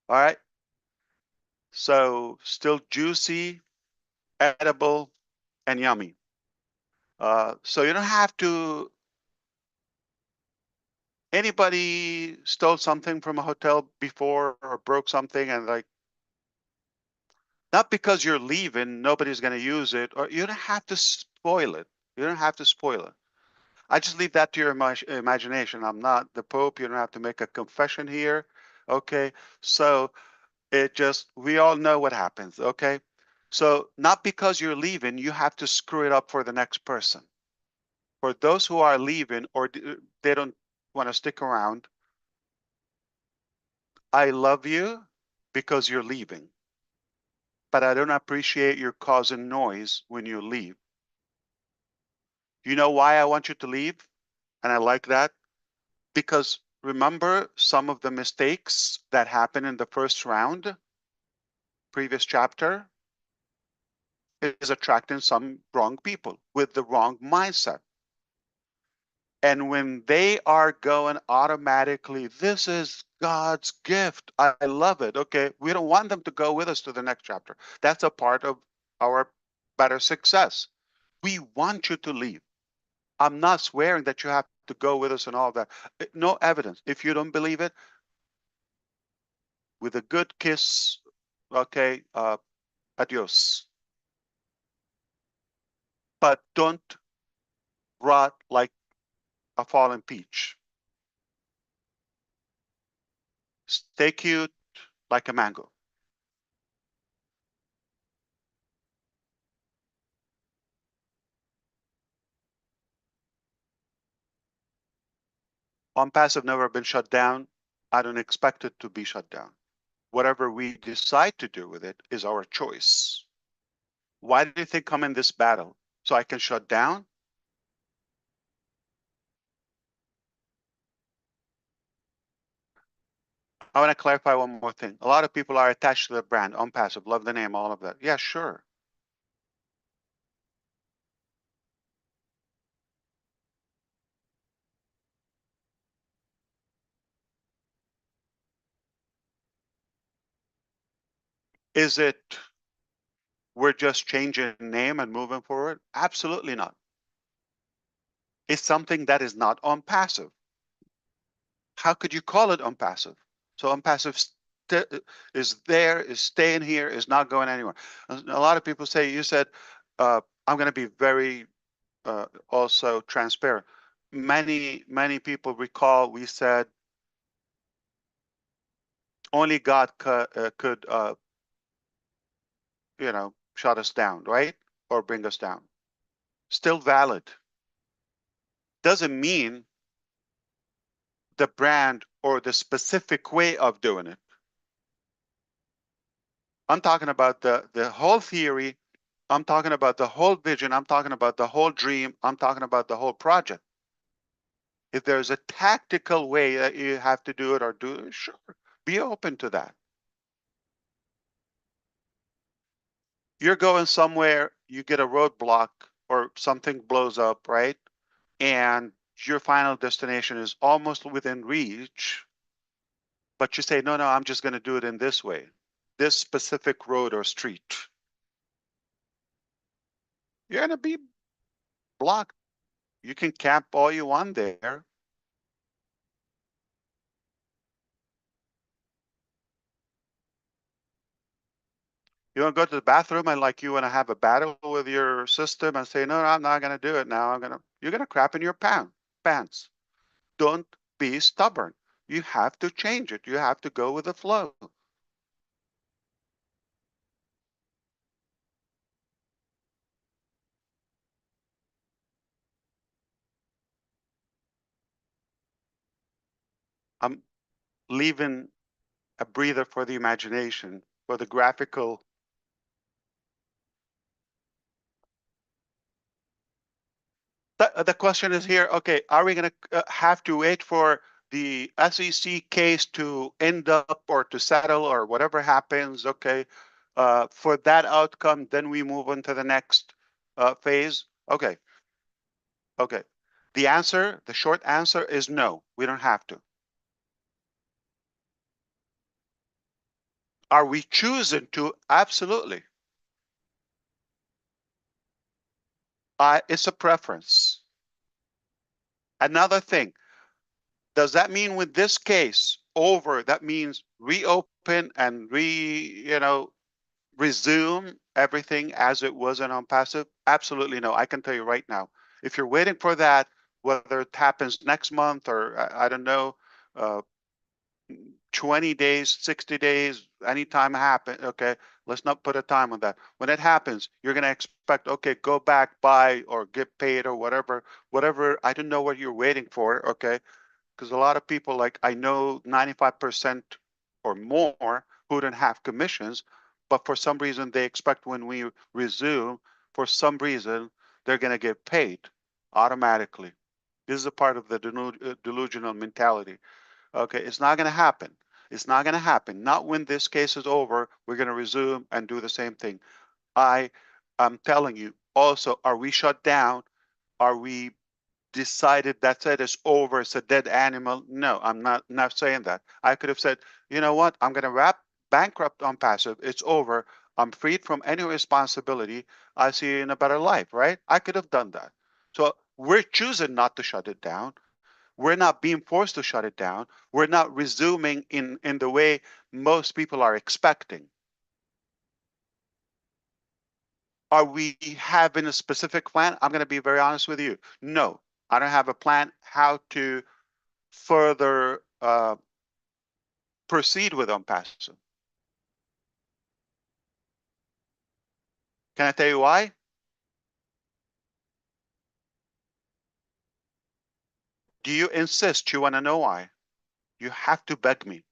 All right. So still juicy, edible, and yummy. So you don't have to. Anybody stole something from a hotel before or broke something, and like, not because you're leaving, nobody's going to use it, or you don't have to spoil it. You don't have to spoil it. I just leave that to your imagination. I'm not the Pope. You don't have to make a confession here. Okay. So we all know what happens. Okay. So not because you're leaving, you have to screw it up for the next person. For those who are leaving or they don't want to stick around, I love you because you're leaving, but I don't appreciate your causing noise when you leave. You know why I want you to leave? And I like that because remember some of the mistakes that happened in the first round, previous chapter, is attracting some wrong people with the wrong mindset. And when they are going automatically, this is God's gift. I love it. Okay. We don't want them to go with us to the next chapter. That's a part of our better success. We want you to leave. I'm not swearing that you have to go with us and all that. No evidence. If you don't believe it, with a good kiss, okay, adios. But don't rot like a fallen peach. Stay cute like a mango. OnPassive never been shut down. I don't expect it to be shut down. Whatever we decide to do with it is our choice. Why do you think I'm in this battle? So I can shut down? I want to clarify one more thing. A lot of people are attached to the brand, OnPassive, love the name, all of that. Yeah, sure. Is it we're just changing name and moving forward? Absolutely not. It's something that is not OnPassive. How could you call it OnPassive? So OnPassive is there, is staying here, is not going anywhere. A lot of people say, you said, I'm going to be very also transparent. Many people recall we said only God could shut us down, right? Or bring us down. Still valid. Doesn't mean the brand or the specific way of doing it. I'm talking about the whole theory. I'm talking about the whole vision. I'm talking about the whole dream. I'm talking about the whole project. If there's a tactical way that you have to do it or do it, sure, be open to that. You're going somewhere, you get a roadblock or something blows up, right? And your final destination is almost within reach, but you say, no, I'm just going to do it in this way, this specific road or street. You're going to be blocked. You can camp all you want there. You want to go to the bathroom and like you want to have a battle with your system and say, no, I'm not going to do it now. You're going to crap in your pants. Don't be stubborn. You have to change it. You have to go with the flow. I'm leaving a breather for the imagination, for the graphical The question is here, okay, are we going to have to wait for the SEC case to end up or to settle or whatever happens, okay, for that outcome, then we move on to the next phase? Okay. Okay. The short answer is no, we don't have to. Are we choosing to? Absolutely. It's a preference. Another thing, does that mean with this case over, that means reopen and resume everything as it was in OnPassive? Absolutely no. I can tell you right now. If you're waiting for that, whether it happens next month or I don't know, 20 days, 60 days, anytime happen, okay, let's not put a time on that. When it happens, you're going to expect, okay, go back, buy, or get paid or whatever, I don't know what you're waiting for, okay? Because a lot of people, like I know 95% or more who don't have commissions, but for some reason they expect when we resume, for some reason, they're going to get paid automatically. This is a part of the delusional mentality. Okay, it's not going to happen. It's not going to happen. Not when this case is over. We're going to resume and do the same thing. I'm telling you. Also, are we shut down? Are we decided that's it? It's over. It's a dead animal. No, I'm not saying that. I could have said, you know what? I'm going to bankrupt OnPassive. It's over. I'm freed from any responsibility. I see you in a better life, right? I could have done that. So we're choosing not to shut it down. We're not being forced to shut it down. We're not resuming in the way most people are expecting. Are we having a specific plan? I'm going to be very honest with you. No, I don't have a plan how to further proceed with OnPassive. Can I tell you why? Do you insist? You want to know why? You have to beg me.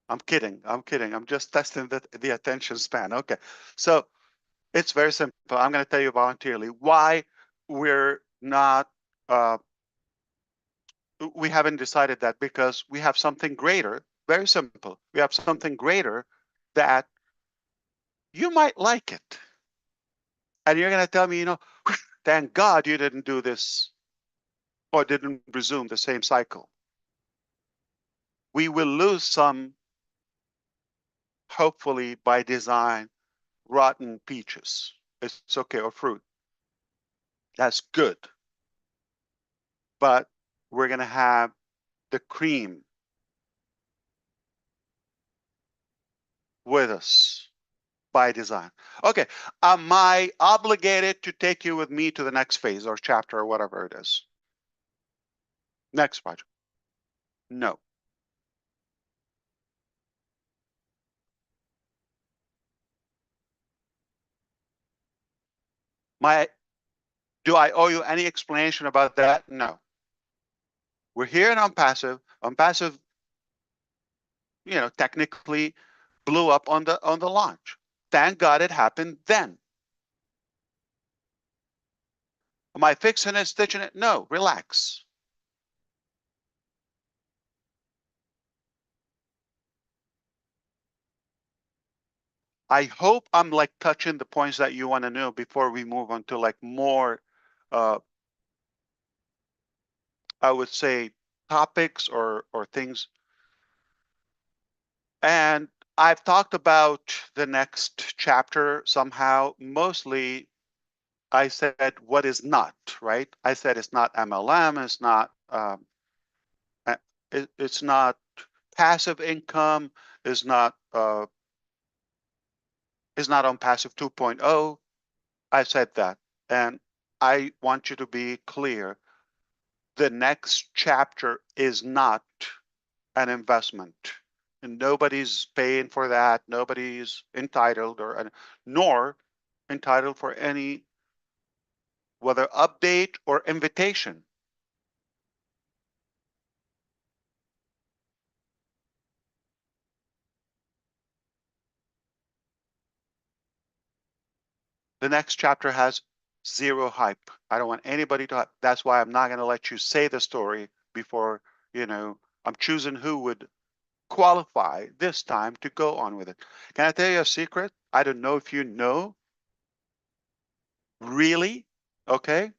I'm kidding. I'm kidding. I'm just testing the attention span. Okay. So it's very simple. I'm going to tell you voluntarily why we're not, we haven't decided that, because we have something greater. Very simple. We have something greater that you might like it. And you're going to tell me, thank God you didn't do this or didn't resume the same cycle. We will lose some, hopefully by design, rotten peaches. It's okay, or fruit. That's good. But we're going to have the cream with us by design. Okay, am I obligated to take you with me to the next phase or chapter or whatever it is? Next project? No. Do I owe you any explanation about that? No. We're here in OnPassive. OnPassive, technically blew up on the launch. Thank God it happened then. Am I fixing it, stitching it? No, relax. I hope I'm like touching the points that you want to know before we move on to like more, I would say, topics or things. And I've talked about the next chapter somehow. Mostly I said what is not, right? I said it's not MLM, it's not it's not passive income, is not OnPassive 2.0. I said that, and I want you to be clear. The next chapter is not an investment, and nobody's paying for that. Nobody's entitled nor entitled for any, whether update or invitation. The next chapter has Zero hype. I don't want anybody to hype. That's why I'm not going to let you say the story before, I'm choosing who would qualify this time to go on with it. Can I tell you a secret? I don't know if you know. Really? Okay.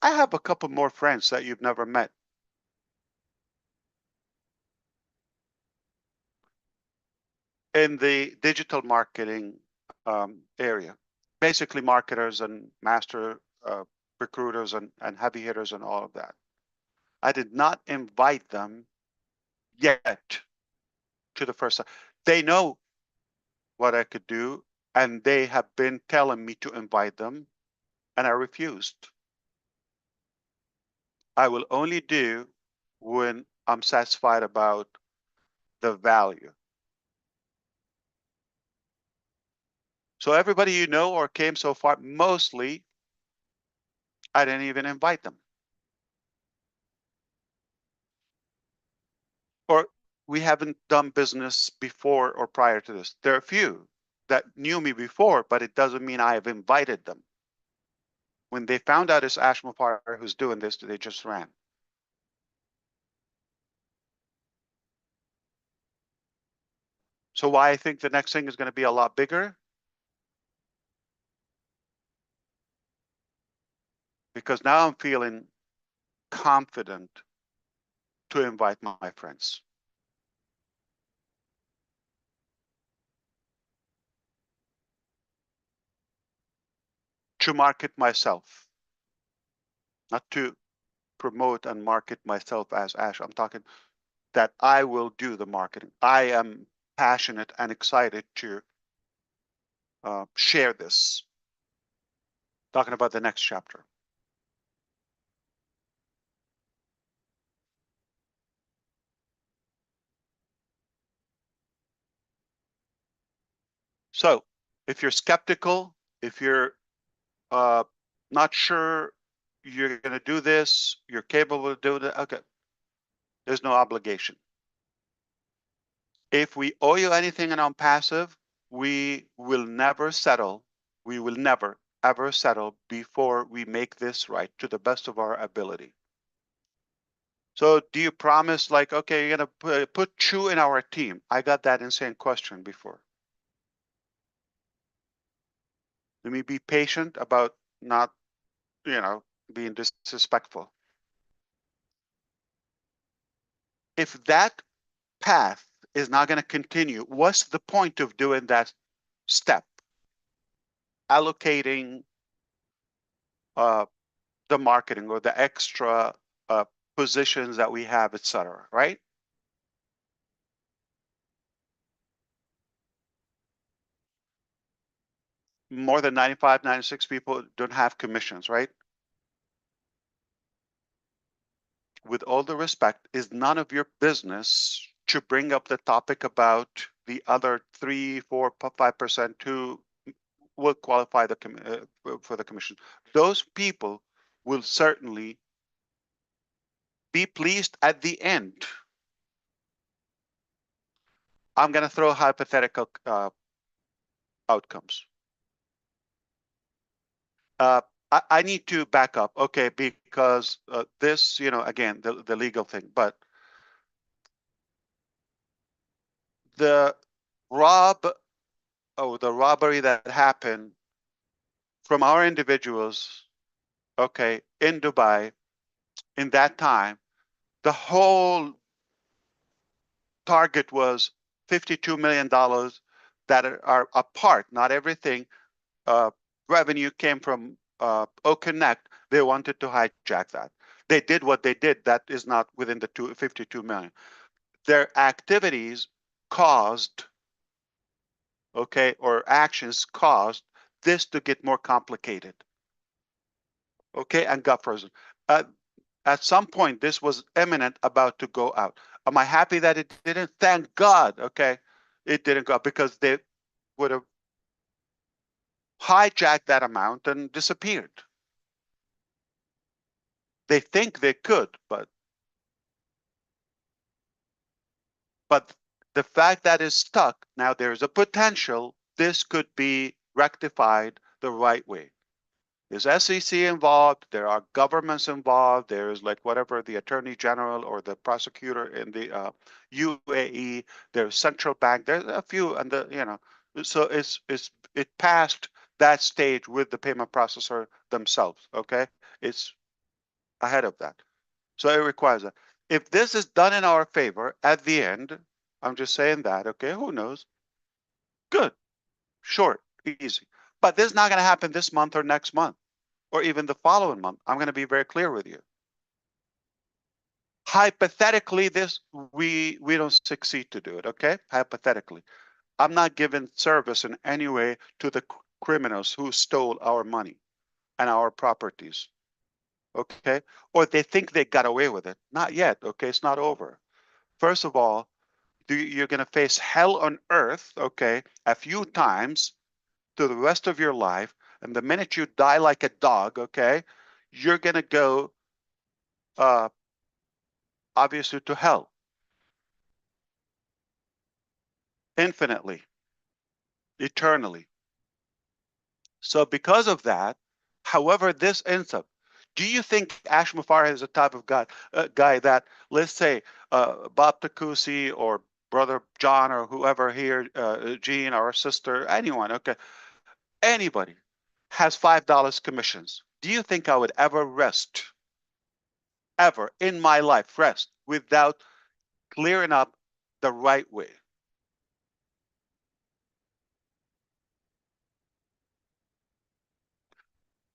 I have a couple more friends that you've never met. In the digital marketing area, basically marketers and master recruiters and heavy hitters and all of that. I did not invite them yet to the first time. They know what I could do, and they have been telling me to invite them, and I refused. I will only do when I'm satisfied about the value. So everybody you know or came so far, mostly I didn't even invite them. Or we haven't done business before or prior to this. There are a few that knew me before, but it doesn't mean I have invited them. When they found out it's ASH MUfreh who's doing this, they just ran. So why I think the next thing is going to be a lot bigger? Because now I'm feeling confident to invite my friends. To market myself, not to promote and market myself as Ash. I'm talking that I will do the marketing. I am passionate and excited to share this. Talking about the next chapter. So if you're skeptical, if you're not sure you're going to do this, you're capable of doing it, okay, there's no obligation. If we owe you anything in OnPassive, we will never settle. We will never, ever settle before we make this right to the best of our ability. So do you promise, like, okay, you're going to put Chu in our team? I got that insane question before. Let me be patient about not, being disrespectful. If that path is not going to continue, what's the point of doing that step? Allocating the marketing or the extra positions that we have, etc., right? More than 95, 96 people don't have commissions, right? With all the respect, is none of your business to bring up the topic about the other 3, 4, 5% who will qualify for the commission. Those people will certainly be pleased at the end. I'm going to throw hypothetical outcomes. I need to back up, okay, because this, again, the legal thing, but the robbery that happened from our individuals, okay, in Dubai, in that time, the whole target was $52 million that are a part, not everything. Revenue came from OConnect. They wanted to hijack that. They did what they did. That is not within the 52 million. Their activities caused, okay, or actions caused this to get more complicated, okay, and got frozen. At some point, this was imminent, about to go out. Am I happy that it didn't? Thank God, okay, it didn't go out, because they would have hijacked that amount and disappeared. They think they could, but the fact that it's stuck, now there's a potential this could be rectified the right way. There's SEC involved, there are governments involved, there's like whatever the attorney general or the prosecutor in the UAE, there's central bank, there's a few, and so it passed that stage with the payment processor themselves. Okay, it's ahead of that, so it requires that. If this is done in our favor at the end, I'm just saying that. Okay, who knows? Good, short, easy, but this is not going to happen this month or next month, or even the following month. I'm going to be very clear with you. Hypothetically, we don't succeed to do it, okay? Hypothetically. I'm not giving service in any way to the criminals who stole our money and our properties, okay? Or they think they got away with it. Not yet, okay? It's not over. First of all, you're going to face hell on earth, okay, a few times through the rest of your life. And the minute you die like a dog, okay, you're going to go, obviously, to hell. Infinitely. Eternally. So because of that, however this ends up, do you think ASH MUfreh is the type of guy that, let's say, Bob Takusi or Brother John or whoever here, Gene or sister, anyone, okay, anybody has $5 commissions? Do you think I would ever rest, ever in my life, rest without clearing up the right way?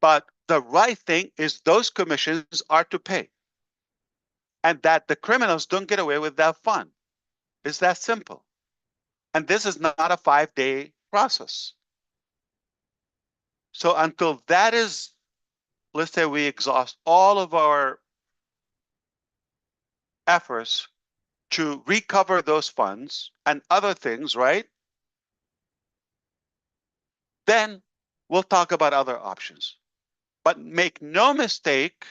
But the right thing is those commissions are to pay, and that the criminals don't get away with that fun. It's that simple. And this is not a 5-day process. So until that is, let's say we exhaust all of our efforts to recover those funds and other things, right? Then we'll talk about other options. But make no mistake,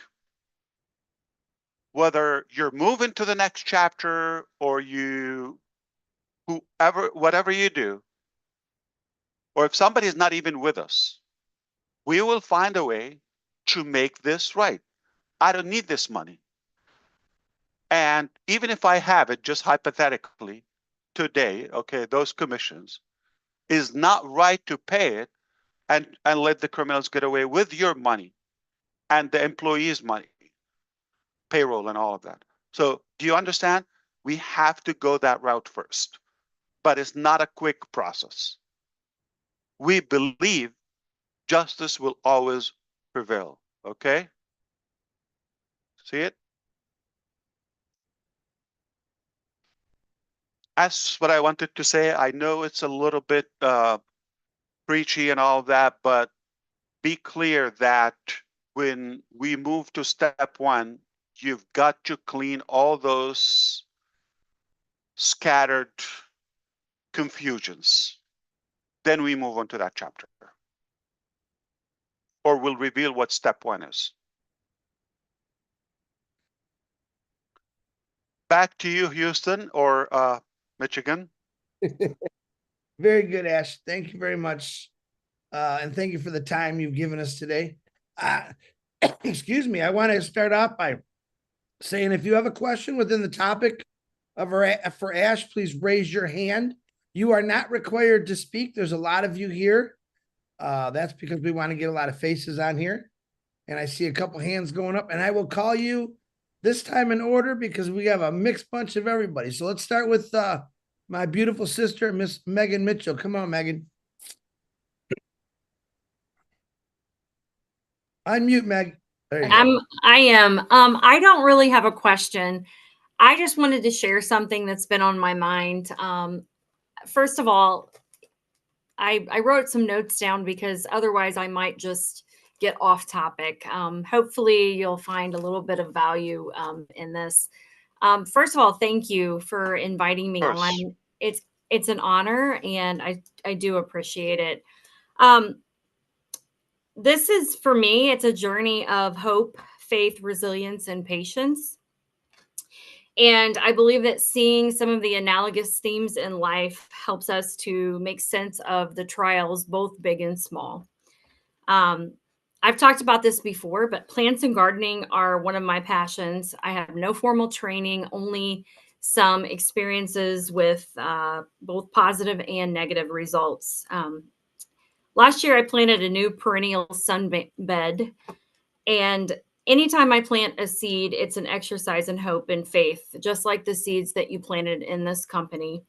whether you're moving to the next chapter or whatever you do, or if somebody is not even with us, we will find a way to make this right. I don't need this money. And even if I have it, just hypothetically, today, okay, those commissions, is not right to pay it and let the criminals get away with your money and the employees' money, payroll and all of that. So do you understand? We have to go that route first, but it's not a quick process. We believe justice will always prevail, okay? See it? That's what I wanted to say. I know it's a little bit preachy and all that, but be clear that when we move to step one, you've got to clean all those scattered confusions. Then we move on to that chapter. Or we'll reveal what step one is. Back to you, Houston or Michigan. Very good, Ash. Thank you very much. And thank you for the time you've given us today. Excuse me. I want to start off by saying if you have a question within the topic of for Ash, please raise your hand. You are not required to speak. There's a lot of you here. That's because we want to get a lot of faces on here. And I see a couple hands going up, and I will call you this time in order because we have a mixed bunch of everybody. So let's start with my beautiful sister, Miss Megan Mitchell. Come on, Megan. Unmute, Meg. There you go. I am. I don't really have a question. I just wanted to share something that's been on my mind. First of all, I wrote some notes down because otherwise I might just get off topic. Hopefully you'll find a little bit of value in this. First of all, thank you for inviting me on. It's an honor, and I do appreciate it. This is, for me, it's a journey of hope, faith, resilience, and patience. And I believe that seeing some of the analogous themes in life helps us to make sense of the trials, both big and small. I've talked about this before, but plants and gardening are one of my passions. I have no formal training, only some experiences with both positive and negative results. Last year, I planted a new perennial sunbed, and anytime I plant a seed, it's an exercise in hope and faith, just like the seeds that you planted in this company.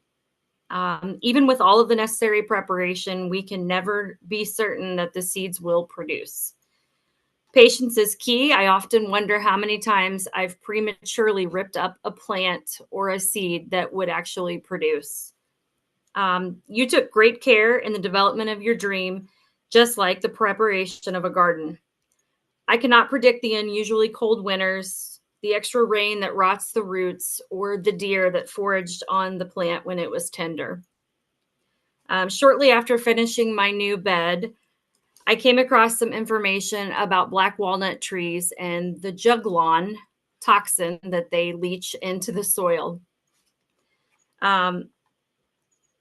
Even with all of the necessary preparation, we can never be certain that the seeds will produce. Patience is key. I often wonder how many times I've prematurely ripped up a plant or a seed that would actually produce. You took great care in the development of your dream, just like the preparation of a garden. I cannot predict the unusually cold winters, the extra rain that rots the roots, or the deer that foraged on the plant when it was tender. Shortly after finishing my new bed, I came across some information about black walnut trees and the juglon toxin that they leach into the soil. I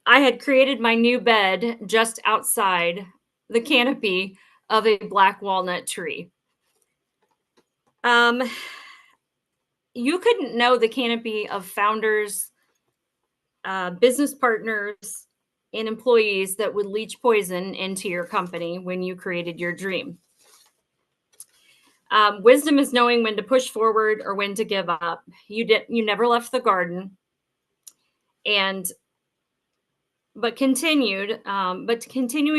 had created my new bed just outside the canopy of a black walnut tree. You couldn't know the canopy of founders, business partners, and employees that would leach poison into your company when you created your dream. Wisdom is knowing when to push forward or when to give up. You never left the garden, but continuing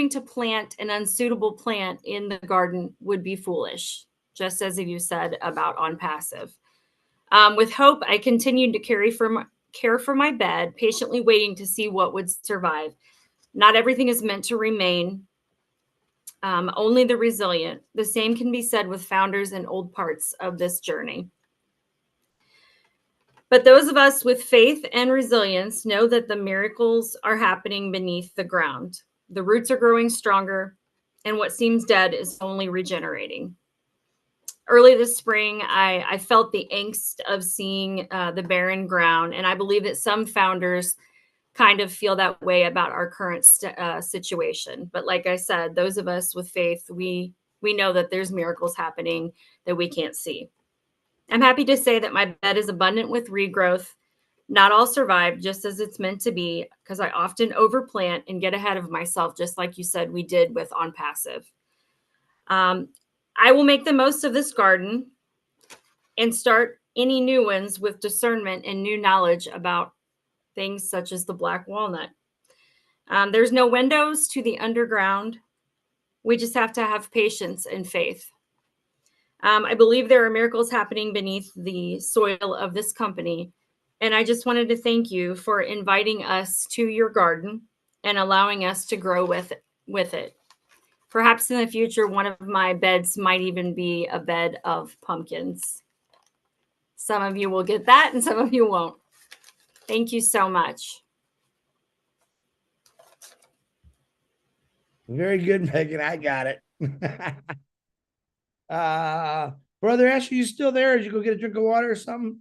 to plant an unsuitable plant in the garden would be foolish, just as you said about OnPassive. With hope, I continued to care for my bed, patiently waiting to see what would survive. Not everything is meant to remain. Only the resilient. The same can be said with founders in old parts of this journey. But those of us with faith and resilience know that the miracles are happening beneath the ground. The roots are growing stronger, and what seems dead is only regenerating. Early this spring, I felt the angst of seeing the barren ground, and I believe that some founders kind of feel that way about our current situation. But like I said, those of us with faith, we know that there's miracles happening that we can't see. I'm happy to say that my bed is abundant with regrowth. Not all survived just as it's meant to be, because I often overplant and get ahead of myself, just like you said we did with OnPassive. I will make the most of this garden and start any new ones with discernment and new knowledge about things such as the black walnut. There's no windows to the underground. We just have to have patience and faith. I believe there are miracles happening beneath the soil of this company. And I just wanted to thank you for inviting us to your garden and allowing us to grow with it. Perhaps in the future, one of my beds might even be a bed of pumpkins. Some of you will get that and some of you won't. Thank you so much. Very good, Megan. I got it. Brother Ash, are you still there? Did you go get a drink of water or something?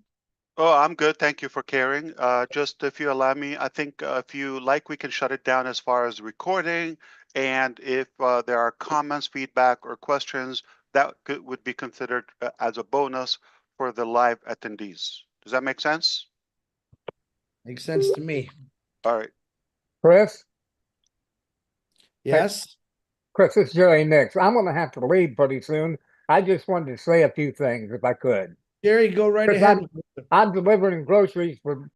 Oh, I'm good. Thank you for caring. Just if you allow me, I think if you like, we can shut it down as far as recording. And if there are comments, feedback, or questions, that would be considered as a bonus for the live attendees. Does that make sense? Makes sense to me. All right. Chris? Yes. Chris, this is Jerry Nix. I'm going to have to leave pretty soon. I just wanted to say a few things if I could. Jerry, go right Chris, ahead. I'm delivering groceries for